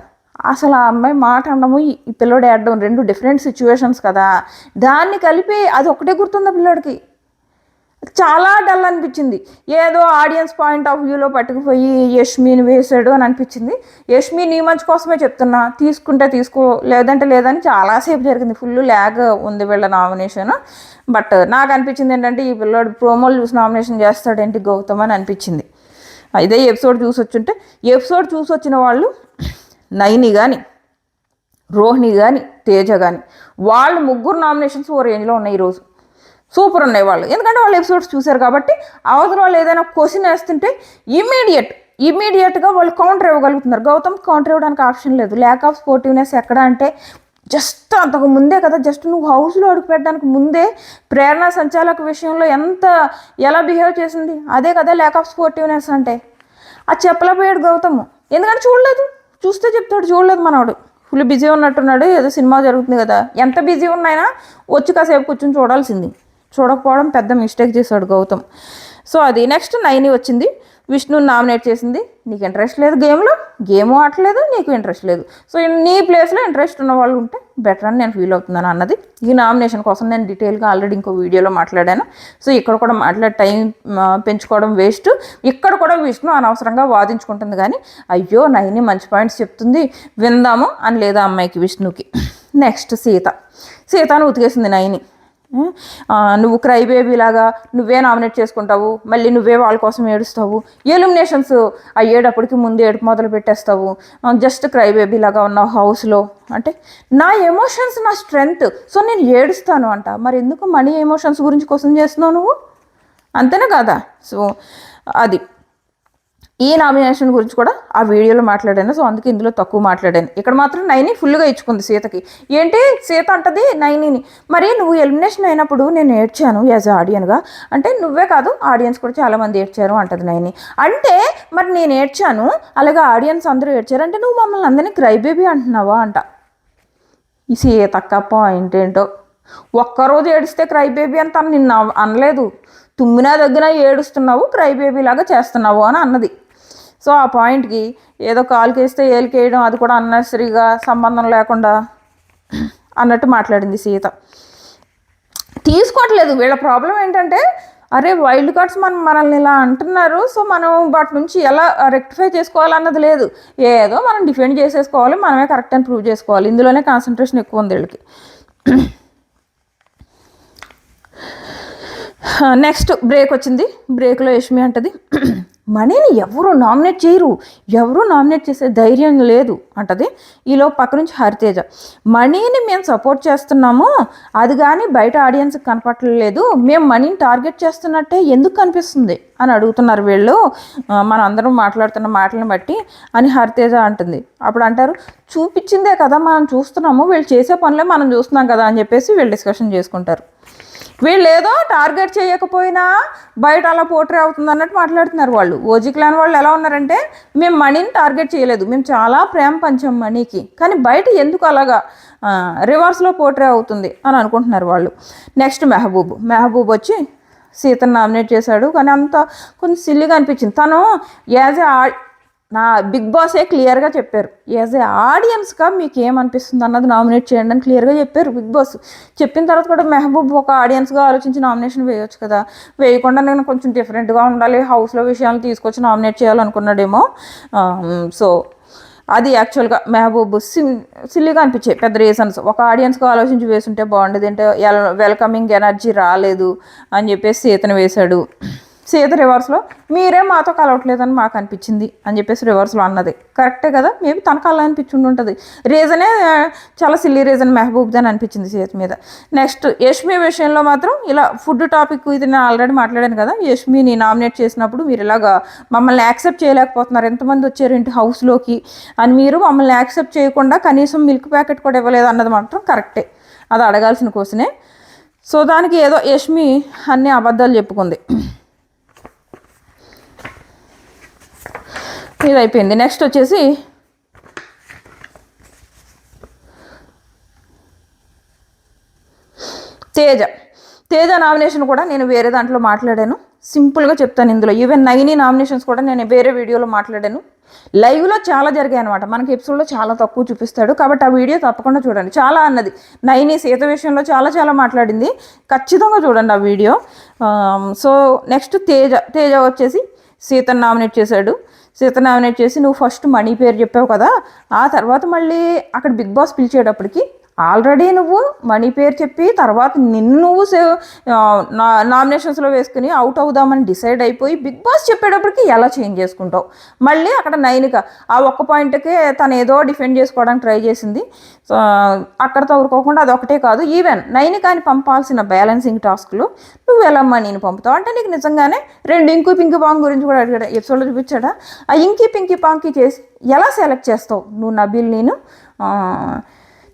అసలు ఆ అమ్మాయి మాట అనడము ఈ పిల్లోడు ఏడడం రెండు డిఫరెంట్ సిచ్యువేషన్స్ కదా. దాన్ని కలిపి అది ఒకటే గుర్తుంది ఆ పిల్లోడికి. చాలా డల్ అనిపించింది. ఏదో ఆడియన్స్ పాయింట్ ఆఫ్ వ్యూలో పట్టుకుపోయి యష్మిని వేసాడు అని అనిపించింది. యష్మి నీ మంచి కోసమే చెప్తున్నా, తీసుకుంటే తీసుకో లేదంటే లేదని చాలాసేపు జరిగింది. ఫుల్ ల్యాగ్ ఉంది వీళ్ళ నామినేషన్. బట్ నాకు అనిపించింది ఏంటంటే ఈ పిల్లోడు ప్రోమోలు చూసి నామినేషన్ చేస్తాడేంటి గౌతమ్ అని అనిపించింది. ఇదే ఎపిసోడ్ చూసి వచ్చుంటే, ఎపిసోడ్ చూసి వచ్చిన వాళ్ళు నైని కానీ, రోహిణి కానీ, తేజ కానీ, వాళ్ళు ముగ్గురు నామినేషన్స్ ఓ రేంజ్లో ఉన్నాయి ఈరోజు. సూపర్ ఉన్నాయి వాళ్ళు, ఎందుకంటే వాళ్ళు ఎపిసోడ్స్ చూశారు కాబట్టి. అవతల వాళ్ళు ఏదైనా క్వశ్చన్ వేస్తుంటే ఇమీడియట్గా వాళ్ళు కౌంటర్ ఇవ్వగలుగుతున్నారు. గౌతమ్ కౌంటర్ ఇవ్వడానికి ఆప్షన్ లేదు. ల్యాక్ ఆఫ్ స్పోర్టివ్నెస్ ఎక్కడ అంటే జస్ట్ అంతకు ముందే కదా, జస్ట్ నువ్వు హౌస్లో అడుగు పెట్టడానికి ముందే ప్రేరణ సంచాలక విషయంలో ఎలా బిహేవ్ చేసింది, అదే కదా ల్యాక్ ఆఫ్ స్పోర్టివ్నెస్ అంటే. అది చెప్పలేకపోయాడు గౌతమ్, ఎందుకంటే చూడలేదు. చూస్తే చెప్తాడు, చూడలేదు మనవాడు. ఫుల్ బిజీ ఉన్నట్టున్నాడు, ఏదో సినిమా జరుగుతుంది కదా. ఎంత బిజీ ఉన్నాయినా వచ్చి కాసేపు కూర్చొని చూడాల్సింది. చూడకపోవడం పెద్ద మిస్టేక్ చేశాడు గౌతమ్. సో అది నెక్స్ట్ నైని వచ్చింది, విష్ణుని నామినేట్ చేసింది. నీకు ఇంట్రెస్ట్ లేదు గేమ్లో, గేమ్ ఆడలేదు, నీకు ఇంట్రెస్ట్ లేదు. సో నీ ప్లేస్లో ఇంట్రెస్ట్ ఉన్న వాళ్ళు ఉంటే బెటర్ అని నేను ఫీల్ అవుతున్నాను అన్నది. ఈ నామినేషన్ కోసం నేను డీటెయిల్గా ఆల్రెడీ ఇంకో వీడియోలో మాట్లాడాను. సో ఇక్కడ కూడా టైం పెంచుకోవడం వేస్ట్. ఇక్కడ కూడా విష్ణు అనవసరంగా వాదించుకుంటుంది, కానీ అయ్యో నైని మంచి పాయింట్స్ చెప్తుంది విందాము అని లేదా అమ్మాయికి విష్ణుకి. నెక్స్ట్ సీతను ఉతికేసింది నైని. నువ్వు క్రై బేబీ లాగా నువ్వే నామినేట్ చేసుకుంటావు, మళ్ళీ నువ్వే వాళ్ళ కోసం ఏడుస్తావు, ఎలిమినేషన్స్ అయ్యేటప్పటికి ముందు ఏడుపు మొదలు పెట్టేస్తావు, జస్ట్ క్రై బేబీ లాగా ఉన్నావు హౌస్లో అంటే. నా ఎమోషన్స్ నా స్ట్రెంగ్త్, సో నేను ఏడుస్తాను అంట. మరి ఎందుకు మనీ ఎమోషన్స్ గురించి క్వశ్చన్ చేస్తున్నావు నువ్వు? అంతేనా కదా? సో అది ఈ నామినేషన్ గురించి కూడా ఆ వీడియోలో మాట్లాడాను. సో అందుకే ఇందులో తక్కువ మాట్లాడాను. ఇక్కడ మాత్రం నైని ఫుల్గా ఇచ్చుకుంది సీతకి. ఏంటి సీత అంటది నైనిని, మరి నువ్వు ఎలిమినేషన్ అయినప్పుడు నేను ఏడ్చాను యాజ్ ఆడియన్గా అంటే, నువ్వే కాదు ఆడియన్స్ కూడా చాలామంది ఏడ్చారు అంటది నైని. అంటే మరి నేను ఏడ్చాను, అలాగే ఆడియన్స్ అందరూ ఏడ్చారు అంటే నువ్వు మమ్మల్ని అందరినీ క్రై బేబీ అంటున్నావా అంట. ఈ సీతక్క పాయింట్ ఏంటో, ఒక్కరోజు ఏడిస్తే క్రై బేబీ అని తను నిన్న అనలేదు. తుమ్మినా దగ్గర ఏడుస్తున్నావు, క్రై బేబీ లాగా చేస్తున్నావు అని అన్నది. సో ఆ పాయింట్కి ఏదో కాలుకేస్తే ఏలికేయడం, అది కూడా అన్నెసరీగా సంబంధం లేకుండా అన్నట్టు మాట్లాడింది సీత. తీసుకోవట్లేదు. వీళ్ళ ప్రాబ్లం ఏంటంటే, అరే వైల్డ్ కార్డ్స్ మనల్ని ఇలా అంటున్నారు, సో మనం వాటి నుంచి ఎలా రెక్టిఫై చేసుకోవాలన్నది లేదు. ఏదో మనం డిఫెండ్ చేసేసుకోవాలి, మనమే కరెక్ట్ అని ప్రూవ్ చేసుకోవాలి. ఇందులోనే కాన్సన్ట్రేషన్ ఎక్కువ ఉంది వీళ్ళకి. నెక్స్ట్ బ్రేక్ వచ్చింది. బ్రేక్లో యష్మి అంటది, మనీని ఎవరు నామినేట్ చేయరు, ఎవరు నామినేట్ చేసే ధైర్యం లేదు అంటది. ఈలో పక్క నుంచి హరితేజ, మనీని మేము సపోర్ట్ చేస్తున్నాము, అది కానీ బయట ఆడియన్స్కి కనపడలేదు, మేము మనీని టార్గెట్ చేస్తున్నట్టే ఎందుకు కనిపిస్తుంది అని అడుగుతున్నారు వీళ్ళు, మనం అందరం మాట్లాడుతున్న మాటలను బట్టి అని హరితేజ అంటుంది. అప్పుడు అంటారు, చూపించిందే కదా మనం చూస్తున్నాము, వీళ్ళు చేసే పనులే మనం చూస్తున్నాం కదా అని చెప్పేసి వీళ్ళు డిస్కషన్ చేసుకుంటారు. వీళ్ళు ఏదో టార్గెట్ చేయకపోయినా బయట అలా పోట్రే అవుతుంది అన్నట్టు మాట్లాడుతున్నారు వాళ్ళు. ఓజీ క్లాన్ వాళ్ళు ఎలా ఉన్నారంటే, మేము మనీని టార్గెట్ చేయలేదు, మేము చాలా ప్రేమ పంచాం మనీకి, కానీ బయట ఎందుకు అలాగా రివర్స్లో పోట్రే అవుతుంది అని అనుకుంటున్నారు వాళ్ళు. నెక్స్ట్ మెహబూబ్ వచ్చి సీతను నామినేట్ చేశాడు, కానీ అంత కొంచెం సిల్లీగా అనిపించింది. తను యాజ్ ఏ నా బిగ్ బాసే క్లియర్గా చెప్పారు, యాజ్ ఏ ఆడియన్స్గా మీకు ఏమనిపిస్తుంది అన్నది నామినేట్ చేయండి అని క్లియర్గా చెప్పారు బిగ్ బాస్. చెప్పిన తర్వాత కూడా మెహబూబ్ ఒక ఆడియన్స్గా ఆలోచించి నామినేషన్ వేయొచ్చు కదా, వేయకుండా నేను కొంచెం డిఫరెంట్గా ఉండాలి, హౌస్లో విషయాలు తీసుకొచ్చి నామినేట్ చేయాలనుకున్నాడేమో. సో అది యాక్చువల్గా మెహబూబ్ సిల్లీగా అనిపించాయి పెద్ద రీజన్స్. ఒక ఆడియన్స్గా ఆలోచించి వేసుంటే బాగుండేది, అంటే వెల్కమింగ్ ఎనర్జీ రాలేదు అని చెప్పేసి సీతను వేశాడు. సీత రివర్స్లో మీరే మాతో కలవట్లేదని మాకు అనిపించింది అని చెప్పేసి రివర్స్లో అన్నది. కరెక్టే కదా, మేబీ తనకు అలా అనిపించుండి ఉంటుంది. రీజనే చాలా సిల్లీ రీజన్ మెహబూబ్ది అని అనిపించింది సీత మీద. నెక్స్ట్ యష్మి విషయంలో మాత్రం ఇలా ఫుడ్ టాపిక్ ఇది నేను ఆల్రెడీ మాట్లాడాను కదా, యష్మిని నామినేట్ చేసినప్పుడు మీరు ఇలాగా మమ్మల్ని యాక్సెప్ట్ చేయలేకపోతున్నారు, ఎంతమంది వచ్చారు ఇంటి హౌస్లోకి అని మీరు మమ్మల్ని యాక్సెప్ట్ చేయకుండా కనీసం మిల్క్ ప్యాకెట్ కూడా ఇవ్వలేదు అన్నది మాత్రం కరెక్టే, అది అడగాల్సిన క్వశ్చనే. సో దానికి ఏదో యష్మి అన్ని అబద్ధాలు చెప్పుకుంది. ఇది అయిపోయింది. నెక్స్ట్ వచ్చేసి తేజ నామినేషన్ కూడా నేను వేరే దాంట్లో మాట్లాడాను, సింపుల్గా చెప్తాను. ఇందులో ఈవెన్ నైని నామినేషన్స్ కూడా నేను వేరే వీడియోలో మాట్లాడాను. లైవ్లో చాలా జరిగాయి అనమాట, మనకి ఎపిసోడ్లో చాలా తక్కువ చూపిస్తాడు కాబట్టి ఆ వీడియో తప్పకుండా చూడండి. చాలా అన్నది నైని సీత విషయంలో చాలా మాట్లాడింది, ఖచ్చితంగా చూడండి ఆ వీడియో. సో నెక్స్ట్ తేజ వచ్చేసి సీతను నామినేట్ చేశాడు. సీత నామినేట్ చేసి నువ్వు ఫస్ట్ మణి పేరు చెప్పావు కదా, ఆ తర్వాత మళ్ళీ అక్కడ బిగ్ బాస్ పిలిచేటప్పటికి ఆల్రెడీ నువ్వు మణి పేరు చెప్పి తర్వాత నిన్ను నువ్వు నామినేషన్స్లో వేసుకుని అవుట్ అవుదామని డిసైడ్ అయిపోయి బిగ్ బాస్ చెప్పేటప్పటికి ఎలా చేంజ్ చేసుకుంటావు. మళ్ళీ అక్కడ నైనిక ఆ ఒక్క పాయింట్కే తను ఏదో డిఫెండ్ చేసుకోవడానికి ట్రై చేసింది. అక్కడతో ఊరుకోకుండా అది ఒకటే కాదు, ఈవెన్ నైనికాని పంపాల్సిన బ్యాలెన్సింగ్ టాస్క్లు నువ్వు ఎలా మనీని పంపుతావు అంటే నీకు నిజంగానే రెండు ఇంకీ పింకీ పాంగ్ గురించి కూడా అడిగాడు, ఎపిసోడ్లో చూపించాడా. ఆ ఇంకీ పింకీ పాంకీ చేసి ఎలా సెలెక్ట్ చేస్తావు నువ్వు నబిల్ నేను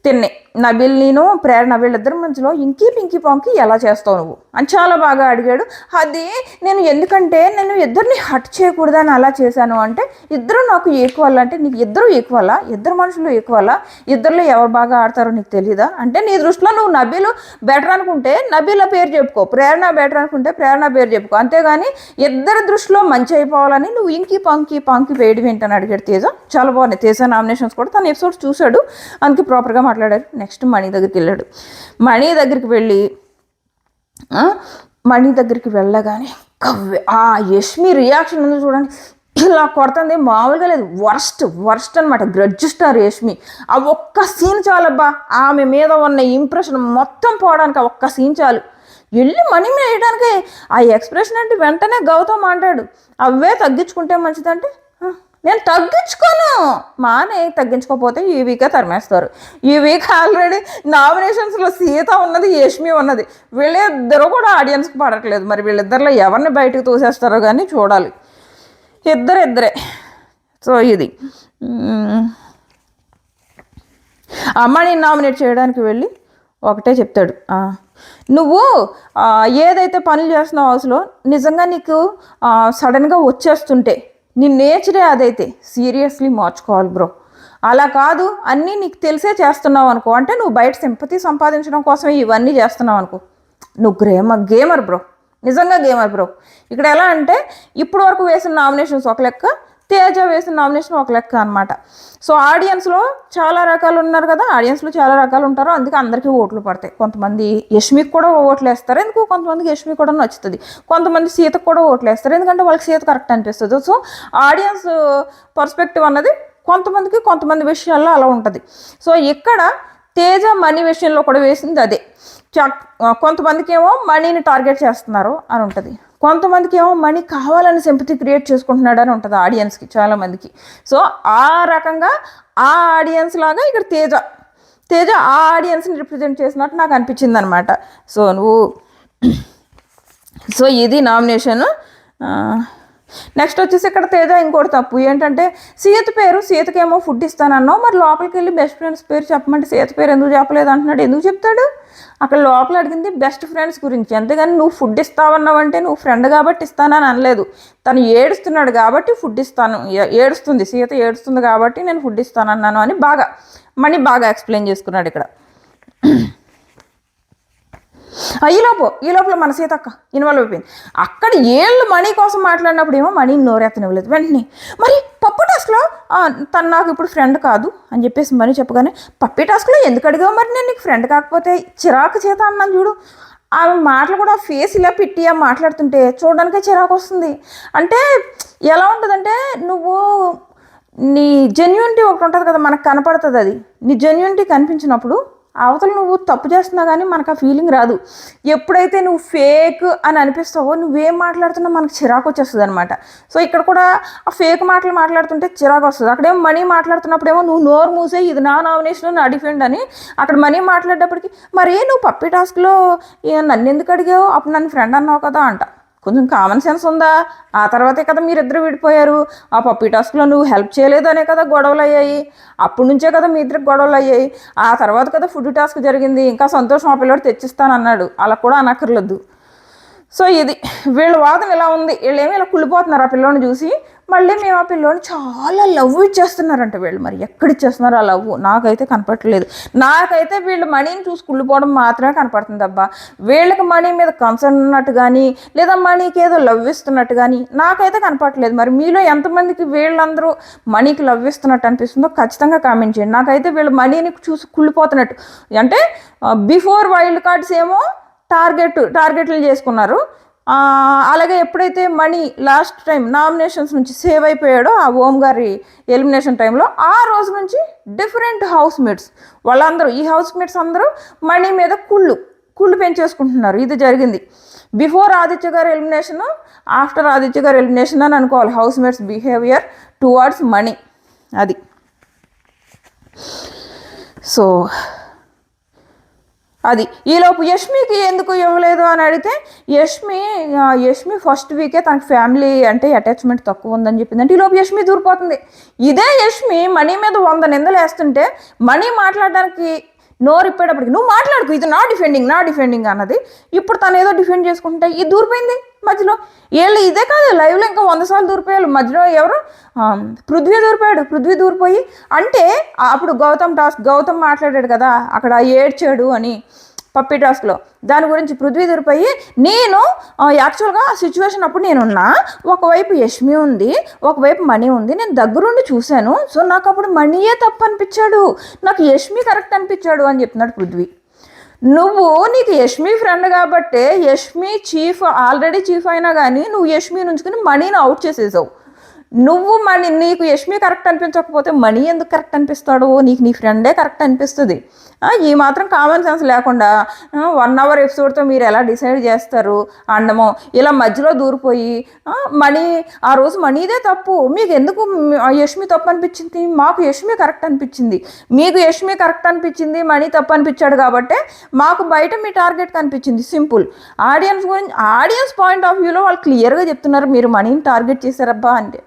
తిన్నే, నబిల్ నేను ప్రేరణ వీళ్ళిద్దరి మధ్యలో ఇంకీ పింకీ పాంకి ఎలా చేస్తావు నువ్వు అని చాలా బాగా అడిగాడు. అది నేను ఎందుకంటే నేను ఇద్దరిని హట్ చేయకూడదని అలా చేశాను అంటే ఇద్దరు నాకు ఈక్వల్ అంటే నీకు ఇద్దరు ఈక్వలా, ఇద్దరు మనుషులు ఈక్వలా, ఇద్దరిలో ఎవరు బాగా ఆడతారో నీకు తెలీదా అంటే నీ దృష్టిలో నువ్వు నబిల్ బెటర్ అనుకుంటే నబిల్ పేరు చెప్పుకో, ప్రేరణ బెటర్ అనుకుంటే ప్రేరణ పేరు చెప్పుకో, అంతేగాని ఇద్దరి దృష్టిలో మంచి అయిపోవాలని నువ్వు ఇంకీ పాంకి వేయడం ఏంటని అడిగాడు తేజ. చాలా బాగున్నాయి తేజ నామినేషన్స్ కూడా, తన ఎపిసోడ్స్ చూశాడు అందుకే ప్రాపర్గా మాట్లాడారు. నెక్స్ట్ మణి దగ్గరికి వెళ్ళాడు. మణి దగ్గరికి వెళ్ళగానే ఆ యష్మి రియాక్షన్ ఉంది చూడండి, ఇలా కొడుతుంది మామూలుగా లేదు, వర్స్ట్ అనమాట. Grudge star Yashmi. ఆ ఒక్క సీన్ చాలబ్బా ఆమె మీద ఉన్న ఇంప్రెషన్ మొత్తం పోవడానికి ఆ ఒక్క సీన్ చాలు. వెళ్ళి మణి మీద వేయడానికి ఆ ఎక్స్ప్రెషన్ అంటే వెంటనే గౌతమ్ అంటాడు అవే తగ్గించుకుంటే మంచిదంటే నేను తగ్గించుకోను మానే, తగ్గించుకోకపోతే ఈ వీకే తరిమేస్తారు. ఈ వీక్ ఆల్రెడీ నామినేషన్స్లో సీత ఉన్నది, యష్మి ఉన్నది, వీళ్ళిద్దరూ కూడా ఆడియన్స్కి పడట్లేదు. మరి వీళ్ళిద్దరిలో ఎవరిని బయటకు తోసేస్తారో కానీ చూడాలి, ఇద్దరే. సో ఇది అమ్మని నామినేట్ చేయడానికి వెళ్ళి ఒకటే చెప్తాడు, నువ్వు ఏదైతే పనులు చేస్తున్నావు హౌస్లో నిజంగా నీకు సడన్గా వచ్చేస్తుంటే నీ నేచరే అదైతే సీరియస్లీ మార్చుకోవాలి బ్రో. అలా కాదు అన్నీ నీకు తెలిసే చేస్తున్నావు అనుకో, అంటే నువ్వు బయట సింపతి సంపాదించడం కోసమే ఇవన్నీ చేస్తున్నావు అనుకో, నువ్వు గేమర్ బ్రో, నిజంగా గేమర్ బ్రో. ఇక్కడ ఎలా అంటే ఇప్పుడు వరకు వేసిన నామినేషన్స్ ఒక లెక్క, తేజ వేసిన నామినేషన్ ఒక లెక్క అనమాట. సో ఆడియన్స్లో చాలా రకాలు ఉన్నారు కదా, ఆడియన్స్లో చాలా రకాలు ఉంటారు, అందుకే అందరికీ ఓట్లు పడతాయి. కొంతమంది యష్మికి కూడా ఓట్లు వేస్తారు, ఎందుకు కొంతమందికి యష్మి కూడా నచ్చుతుంది, కొంతమంది సీతకు కూడా ఓట్లు వేస్తారు ఎందుకంటే వాళ్ళకి సీత కరెక్ట్ అనిపిస్తుంది. సో ఆడియన్స్ పర్స్పెక్టివ్ అన్నది కొంతమంది విషయాల్లో అలా ఉంటుంది. సో ఇక్కడ తేజ మనీ విషయంలో కూడా వేసింది అదే. కొంతమందికి ఏమో మనీని టార్గెట్ చేస్తున్నారు అని ఉంటుంది, కొంతమందికి ఏమో మనీ కావాలని సింపతి క్రియేట్ చేసుకుంటున్నాడు అని ఉంటుంది ఆడియన్స్కి చాలామందికి. సో ఆ రకంగా ఆ ఆడియన్స్ లాగా ఇక్కడ తేజ ఆ ఆడియన్స్ని రిప్రజెంట్ చేసినట్టు నాకు అనిపించింది అనమాట. సో ఇది నామినేషన్. నెక్స్ట్ వచ్చేసి ఇక్కడ తేజ ఇంకోటి తప్పు ఏంటంటే సీతకేమో ఫుడ్ ఇస్తానన్నావు, మరి లోపలికి వెళ్ళి బెస్ట్ ఫ్రెండ్స్ పేరు చెప్పమంటే సీత పేరు ఎందుకు చెప్పలేదు అంటున్నాడు. ఎందుకు చెప్తాడు, అక్కడ లోపల అడిగింది బెస్ట్ ఫ్రెండ్స్ గురించి, అంతేగాని నువ్వు ఫుడ్ ఇస్తావన్నావంటే నువ్వు ఫ్రెండ్ కాబట్టి ఇస్తానని అనలేదు. తను ఏడుస్తున్నాడు కాబట్టి ఫుడ్ ఇస్తాను, సీత ఏడుస్తుంది కాబట్టి నేను ఫుడ్ ఇస్తానన్నాను అని బాగా ఎక్స్ప్లెయిన్ చేసుకున్నాడు ఇక్కడ. ఈ లోపల మన సీతక్క ఇన్వాల్వ్ అయిపోయింది. అక్కడ ఏళ్ళు మనీ కోసం మాట్లాడినప్పుడు ఏమో మనీ నోరెత్తనివ్వలేదు. వెంటనే మరి పప్పు టాస్క్లో తను నాకు ఇప్పుడు ఫ్రెండ్ కాదు అని చెప్పేసి మనీ చెప్పగానే పప్పి టాస్క్లో ఎందుకు అడిగావు, మరి నేను నీకు ఫ్రెండ్ కాకపోతే చిరాకు చేత అన్నాను చూడు. ఆమె మాటలు కూడా ఫేస్ ఇలా పెట్టి మాట్లాడుతుంటే చూడడానికే చిరాకు వస్తుంది. అంటే ఎలా ఉంటుందంటే నువ్వు నీ జెన్యూనిటీ ఒకటి ఉంటుంది కదా, మనకు కనపడుతుంది. అది నీ జెన్యూనిటీ కనిపించినప్పుడు అవతల నువ్వు తప్పు చేస్తున్నా కానీ మనకు ఆ ఫీలింగ్ రాదు. ఎప్పుడైతే నువ్వు ఫేక్ అని అనిపిస్తావో నువ్వేం మాట్లాడుతున్నా మనకు చిరాకు వచ్చేస్తుంది అనమాట. సో ఇక్కడ కూడా ఆ ఫేక్ మాటలు మాట్లాడుతుంటే చిరాకు వస్తుంది. అక్కడేమో మనీ మాట్లాడుతున్నప్పుడేమో నువ్వు నోరు మూసే ఇది నా నామినేషన్ నా డిఫెండ్ అని, అక్కడ మనీ మాట్లాడేటప్పటికి మరే నువ్వు పప్పీ టాస్క్లో నన్ను ఎందుకు అడిగావు, అప్పుడు నన్ను ఫ్రెండ్ అన్నావు కదా అంట. కొంచెం కామన్ సెన్స్ ఉందా? ఆ తర్వాతే కదా మీరిద్దరు విడిపోయారు. ఆ పప్పీ టాస్క్లో నువ్వు హెల్ప్ చేయలేదనే కదా గొడవలు అయ్యాయి. అప్పటి నుంచే కదా మీ ఇద్దరికి గొడవలు అయ్యాయి. ఆ తర్వాత కదా ఫుడ్ టాస్క్ జరిగింది. ఇంకా సంతోషం ఆ పిల్లోడు తెచ్చిస్తానన్నాడు, అలా కూడా అనక్కర్లేదు. సో ఇది వీళ్ళ వాదన ఇలా ఉంది. వీళ్ళు ఏమీ ఇలా కుళ్ళిపోతున్నారు ఆ పిల్లోని చూసి. మళ్ళీ మేము ఆ పిల్లోని చాలా లవ్ ఇచ్చేస్తున్నారంట వీళ్ళు. మరి ఎక్కడ ఇచ్చేస్తున్నారు ఆ లవ్ నాకైతే కనపడట్లేదు. నాకైతే వీళ్ళు మనీని చూసి కుళ్ళిపోవడం మాత్రమే కనపడుతుంది అబ్బా. వీళ్ళకి మనీ మీద కన్సర్న్ ఉన్నట్టు కానీ లేదా మనీకి ఏదో లవ్ ఇస్తున్నట్టు కానీ నాకైతే కనపడట్లేదు. మరి మీలో ఎంతమందికి వీళ్ళందరూ మనీకి లవ్ ఇస్తున్నట్టు అనిపిస్తుందో ఖచ్చితంగా కామెంట్ చేయండి. నాకైతే వీళ్ళు మనీని చూసి కుళ్ళిపోతున్నట్టు. అంటే బిఫోర్ వైల్డ్ కార్డ్స్ ఏమో టార్గెట్లు చేసుకున్నారు. అలాగే ఎప్పుడైతే మనీ లాస్ట్ టైం నామినేషన్స్ నుంచి సేవ్ అయిపోయాడో ఆ ఓం గారి ఎలిమినేషన్ టైంలో, ఆ రోజు నుంచి డిఫరెంట్ హౌస్ మేట్స్ వాళ్ళందరూ ఈ హౌస్ మేట్స్ అందరూ మనీ మీద కుళ్ళు పెంచేసుకుంటున్నారు. ఇది జరిగింది బిఫోర్ ఆదిత్య గారి ఎలిమినేషన్, ఆఫ్టర్ ఆదిత్య గారి ఎలిమినేషన్ అని అనుకోవాలి house mates behaviour towards money అది. సో అది ఈలోపు యష్మికి ఎందుకు ఇవ్వలేదు అని అడిగితే యష్మి ఫస్ట్ వీకే తనకు ఫ్యామిలీ అంటే అటాచ్మెంట్ తక్కువ ఉందని చెప్పింది. అంటే ఈలోపు యష్మి దూరిపోతుంది. ఇదే యష్మి మనీ మీద 100 నిందలు వేస్తుంటే మనీ మాట్లాడడానికి నోరు ఇప్పేటప్పటికి నువ్వు మాట్లాడుకు ఇది నా డిఫెండింగ్ అన్నది. ఇప్పుడు తను ఏదో డిఫెండ్ చేసుకుంటే ఇది దూరిపోయింది మధ్యలో. వీళ్ళు ఇదే కాదు లైవ్లో ఇంకా 100 సార్లు దూరిపోయారు. మధ్యలో ఎవరు పృథ్వీ దూరిపోయి అంటే అప్పుడు గౌతమ్ మాట్లాడాడు కదా అక్కడ ఏడ్చాడు అని పప్పీ టాస్క్లో, దాని గురించి పృథ్వీ దూరిపోయి నేను యాక్చువల్గా ఆ సిచ్యువేషన్ అప్పుడు నేనున్నా, ఒకవైపు యష్మి ఉంది ఒకవైపు మనీ ఉంది, నేను దగ్గరుండి చూశాను. సో నాకు అప్పుడు మనీయే తప్పు అనిపించాడు, నాకు యష్మి కరెక్ట్ అనిపించాడు అని చెప్తున్నాడు పృథ్వీ. నీకు యష్మి ఫ్రెండ్ కాబట్టి యష్మి ఆల్రెడీ చీఫ్ అయినా కానీ నువ్వు యష్మి నుంచుకుని మనీని అవుట్ చేసేసావు. నీకు యష్మి కరెక్ట్ అనిపించకపోతే మనీ ఎందుకు కరెక్ట్ అనిపిస్తాడు? నీకు నీ ఫ్రెండే కరెక్ట్ అనిపిస్తుంది. ఈ మాత్రం కామన్ సెన్స్ లేకుండా 1 hour ఎపిసోడ్తో మీరు ఎలా డిసైడ్ చేస్తారు అండమో ఇలా మధ్యలో దూరిపోయి ఆ రోజు మనీదే తప్పు, మీకు ఎందుకు యష్మి తప్పు అనిపించింది? మాకు యష్మి కరెక్ట్ అనిపించింది, మీకు యష్మి కరెక్ట్ అనిపించింది, మనీ తప్పు అనిపించాడు కాబట్టి మాకు బయట మీ టార్గెట్ కనిపించింది. సింపుల్. ఆడియన్స్ పాయింట్ ఆఫ్ వ్యూలో వాళ్ళు క్లియర్గా చెప్తున్నారు మీరు మనీని టార్గెట్ చేశారబ్బా అంటే.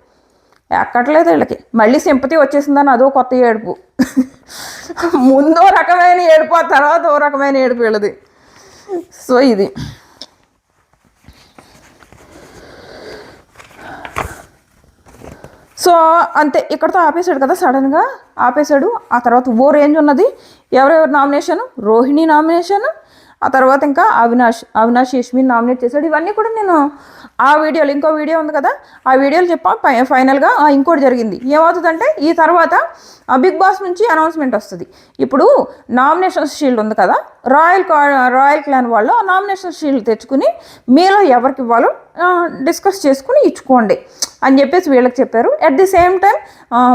ఎక్కట్లేదు వీళ్ళకి. మళ్ళీ సింపతి వచ్చేసిందని అదో కొత్త ఏడుపు. ముందో రకమైన ఏడుపు, ఆ తర్వాత ఓ రకమైన ఏడుపు వీళ్ళది. సో ఇది సో అంతే, ఇక్కడతో ఆపేశాడు కదా, సడన్గా ఆపేశాడు. ఆ తర్వాత ఓ రేంజ్ ఉన్నది. ఎవరెవరు నామినేషన్, రోహిణి నామినేషన్, ఆ తర్వాత ఇంకా అవినాష్ యష్మిని నామినేట్ చేశాడు. ఇవన్నీ కూడా నేను ఆ వీడియోలు ఇంకో వీడియో ఉంది కదా ఆ వీడియోలు ఫైనల్గా ఇంకోటి జరిగింది. ఏమవుతుందంటే ఈ తర్వాత బిగ్ బాస్ నుంచి అనౌన్స్మెంట్ వస్తుంది. ఇప్పుడు నామినేషన్ షీల్డ్ ఉంది కదా, రాయల్ క్లాన్ వాళ్ళు ఆ నామినేషన్ షీల్డ్ తెచ్చుకుని మీలో ఎవరికి ఇవ్వాలో డిస్కస్ చేసుకుని ఇచ్చుకోండి అని చెప్పేసి వీళ్ళకి చెప్పారు. అట్ ది సేమ్ టైం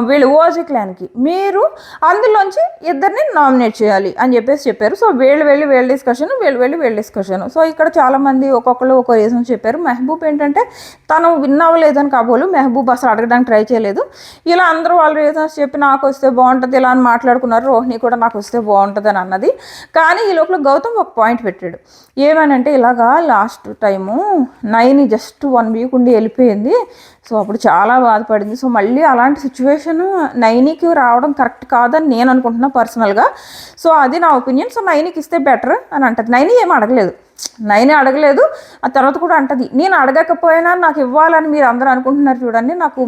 వీళ్ళు ఓజీ క్లాన్కి మీరు అందులోంచి ఇద్దరిని నామినేట్ చేయాలి అని చెప్పేసి చెప్పారు. సో వీళ్ళ డిస్కషన్. సో ఇక్కడ చాలామంది ఒక్కొక్కరు ఒక్కో రీజన్ చెప్పారు. మెహబూబ్ ఏంటంటే తను విన్ అవ్వలేదని కాబోలు మెహబూబ్ అసలు అడగడానికి ట్రై చేయలేదు. ఇలా అందరూ వాళ్ళ రీజన్స్ చెప్పి నాకు వస్తే బాగుంటుంది ఇలా అని మాట్లాడుకున్నారు. రోహిణి కూడా నాకు వస్తే బాగుంటుంది అని అన్నది. కానీ ఈ లోపల గౌతమ్ ఒక పాయింట్ పెట్టాడు. ఏమనంటే ఇలాగా last time Naini just 1 week ఉండి వెళ్ళిపోయింది. సో అప్పుడు చాలా బాధపడింది. సో మళ్ళీ అలాంటి సిచ్యువేషన్ నైనికి రావడం కరెక్ట్ కాదని నేను అనుకుంటున్నా పర్సనల్గా. సో అది నా ఒపీనియన్. సో నైనికి ఇస్తే బెటర్ అని అంటది. నైని ఏం అడగలేదు. ఆ తర్వాత కూడా అంటది నేను అడగకపోయినా నాకు ఇవ్వాలని మీరు అందరూ అనుకుంటున్నారు చూడండి, నాకు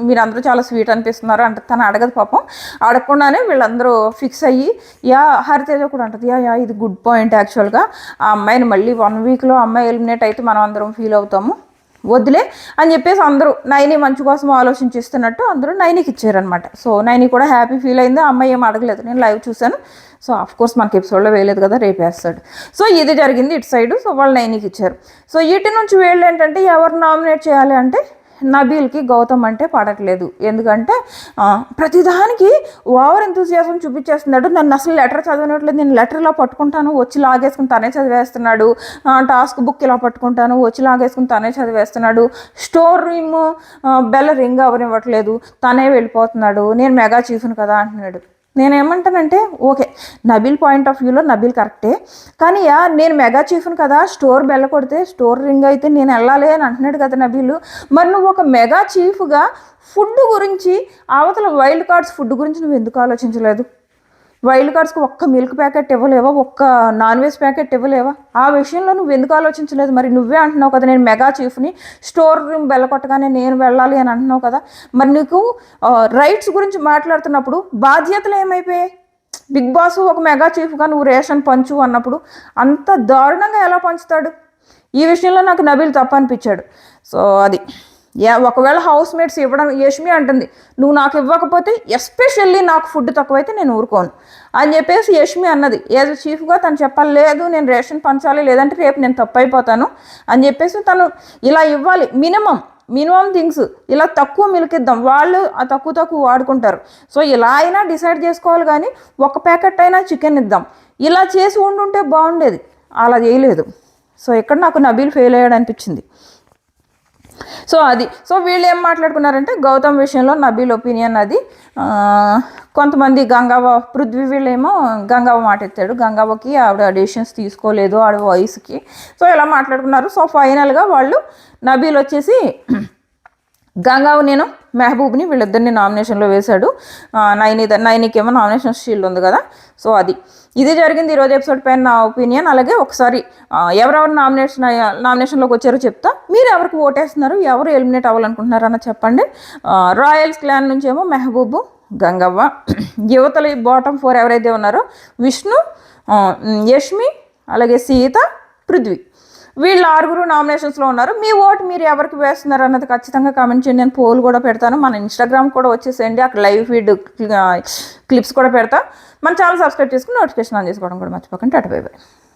మీరందరూ చాలా స్వీట్ అనిపిస్తున్నారు అంటే తను అడగదు పాపం. అడగకుండానే వీళ్ళందరూ ఫిక్స్ అయ్యి హరితేజ కూడా అంటది ఇది గుడ్ పాయింట్ యాక్చువల్గా. ఆ అమ్మాయిని మళ్ళీ 1 weekలో అమ్మాయి ఎలిమినేట్ అయితే మనం అందరం ఫీల్ అవుతాము, వద్దులే అని చెప్పేసి అందరూ నైని మంచి కోసం ఆలోచించిస్తున్నట్టు అందరూ నైనికి ఇచ్చారనమాట. సో నైని కూడా హ్యాపీ ఫీల్ అయింది. ఆ అమ్మాయి ఏం అడగలేదు. నేను లైవ్ చూశాను. సో ఆఫ్కోర్స్ మనకి ఎపిసోడ్లో వేయలేదు కదా, రేపు వేస్తాడు. సో ఇది జరిగింది ఇటు సైడు. సో వాళ్ళు నైనికి ఇచ్చారు. సో ఇటు నుంచి వీళ్ళు ఏంటంటే ఎవరు నామినేట్ చేయాలి అంటే నబీల్కి గౌతమ్ అంటే పడట్లేదు. ఎందుకంటే ప్రతిదానికి ఓవర్ ఎంతూసియాజం చూపించేస్తున్నాడు. నన్ను అసలు లెటర్ చదివినట్లేదు, నేను లెటర్ ఇలా పట్టుకుంటాను వచ్చి లాగేసుకుని తనే చదివేస్తున్నాడు, టాస్క్ బుక్ ఇలా పట్టుకుంటాను వచ్చి లాగేసుకుని తనే చదివేస్తున్నాడు, స్టోర్ రూమ్ బెల్ రింగ్ అవ్వనివ్వట్లేదు, తనే వెళ్ళిపోతున్నాడు, నేను మెగా చీఫ్ను కదా అంటున్నాడు. నేనేమంటానంటే ఓకే, నబీల్ పాయింట్ ఆఫ్ వ్యూలో నబీల్ కరెక్టే, కానీ నేను మెగా చీఫ్ని కదా, స్టోర్ బెల్ల కొడితే స్టోర్ రింగ్ అయితే నేను వెళ్ళాలి అని అంటున్నాడు కదా నబీల్. మరి నువ్వు ఒక మెగా చీఫ్గా ఫుడ్ గురించి, అవతల వైల్డ్ కార్డ్స్ ఫుడ్ గురించి నువ్వు ఎందుకు ఆలోచించలేదు? వైల్డ్ కార్డ్స్కి ఒక్క మిల్క్ ప్యాకెట్ ఇవ్వలేవా, ఒక్క నాన్ వెజ్ ప్యాకెట్ ఇవ్వలేవా? ఆ విషయంలో నువ్వు ఎందుకు ఆలోచించలేదు? మరి నువ్వే అంటున్నావు కదా నేను మెగా చీఫ్ని, స్టోర్ రూమ్ బెల్లకొట్టగానే నేను వెళ్ళాలి అని అంటున్నావు కదా. మరి నీకు రైట్స్ గురించి మాట్లాడుతున్నప్పుడు బాధ్యతలు ఏమైపోయాయి? బిగ్ బాస్ ఒక మెగా చీఫ్గా నువ్వు రేషన్ పంచు అన్నప్పుడు అంత దారుణంగా ఎలా పంచుతాడు? ఈ విషయంలో నాకు నబీల్ తప్పు అనిపించాడు. సో అది ఒకవేళ హౌస్ మేట్స్ ఇవ్వడం, యష్మి అంటుంది నువ్వు నాకు ఇవ్వకపోతే ఎస్పెషల్లీ నాకు ఫుడ్ తక్కువైతే నేను ఊరుకోను అని చెప్పేసి యష్మి అన్నది. ఏదో చీఫ్గా తను చెప్పాలి, లేదు నేను రేషన్ పంచాలి, లేదంటే రేపు నేను తప్పు అయిపోతాను అని చెప్పేసి తను ఇలా ఇవ్వాలి. మినిమం థింగ్స్ ఇలా తక్కువ మిల్క్ ఇద్దాం, వాళ్ళు ఆ తక్కువ వాడుకుంటారు. సో ఇలా అయినా డిసైడ్ చేసుకోవాలి, కానీ ఒక ప్యాకెట్ అయినా చికెన్ ఇద్దాం, ఇలా చేసి ఉండుంటే బాగుండేది. అలా చేయలేదు. సో ఇక్కడ నాకు నబీల్ ఫెయిల్ అయ్యాడు అనిపించింది. సో వీళ్ళు ఏం మాట్లాడుకున్నారంటే గౌతమ్ విషయంలో నబీల్ ఒపీనియన్ అది. కొంతమంది గంగావ, పృథ్వీ వీళ్ళేమో గంగావ మాట ఎత్తాడు, గంగావకి ఆవిడ డెసిషన్స్ తీసుకోలేదు ఆవిడ వాయిస్కి. సో ఇలా మాట్లాడుకున్నారు. సో ఫైనల్గా వాళ్ళు నబీల్ వచ్చేసి గంగావ నేను మెహబూబ్ని వీళ్ళిద్దరిని నామినేషన్లో వేశాడు. నైనికి ఏమో నామినేషన్ షీల్డ్ ఉంది కదా. సో ఇది జరిగింది ఈరోజు ఎపిసోడ్ పైన నా ఒపీనియన్. అలాగే ఒకసారి ఎవరెవరు నామినేషన్లోకి వచ్చారో చెప్తా, మీరు ఎవరికి ఓటేస్తున్నారు, ఎవరు ఎలిమినేట్ అవ్వాలనుకుంటున్నారు అన్న చెప్పండి. రాయల్స్ క్లాన్ నుంచి ఏమో మెహబూబు, గంగవ్వ, యువతల బాటమ్ 4 ఎవరైతే ఉన్నారో విష్ణు, యష్మి, అలాగే సీత, పృథ్వీ, వీళ్ళు 6 నామినేషన్స్లో ఉన్నారు. మీ ఓటు మీరు ఎవరికి వేస్తున్నారు అన్నది ఖచ్చితంగా కామెంట్ చేయండి. నేను పోల్ కూడా పెడతాను, మన ఇన్స్టాగ్రామ్ కూడా వచ్చేసేయండి, అక్కడ లైవ్ ఫీడ్ క్లిప్స్ కూడా పెడతా. మన ఛానల్ సబ్స్క్రైబ్ చేసుకుని నోటిఫికేషన్ ఆన్ చేసుకోవడం కూడా మర్చిపోకండి. Tata bye by.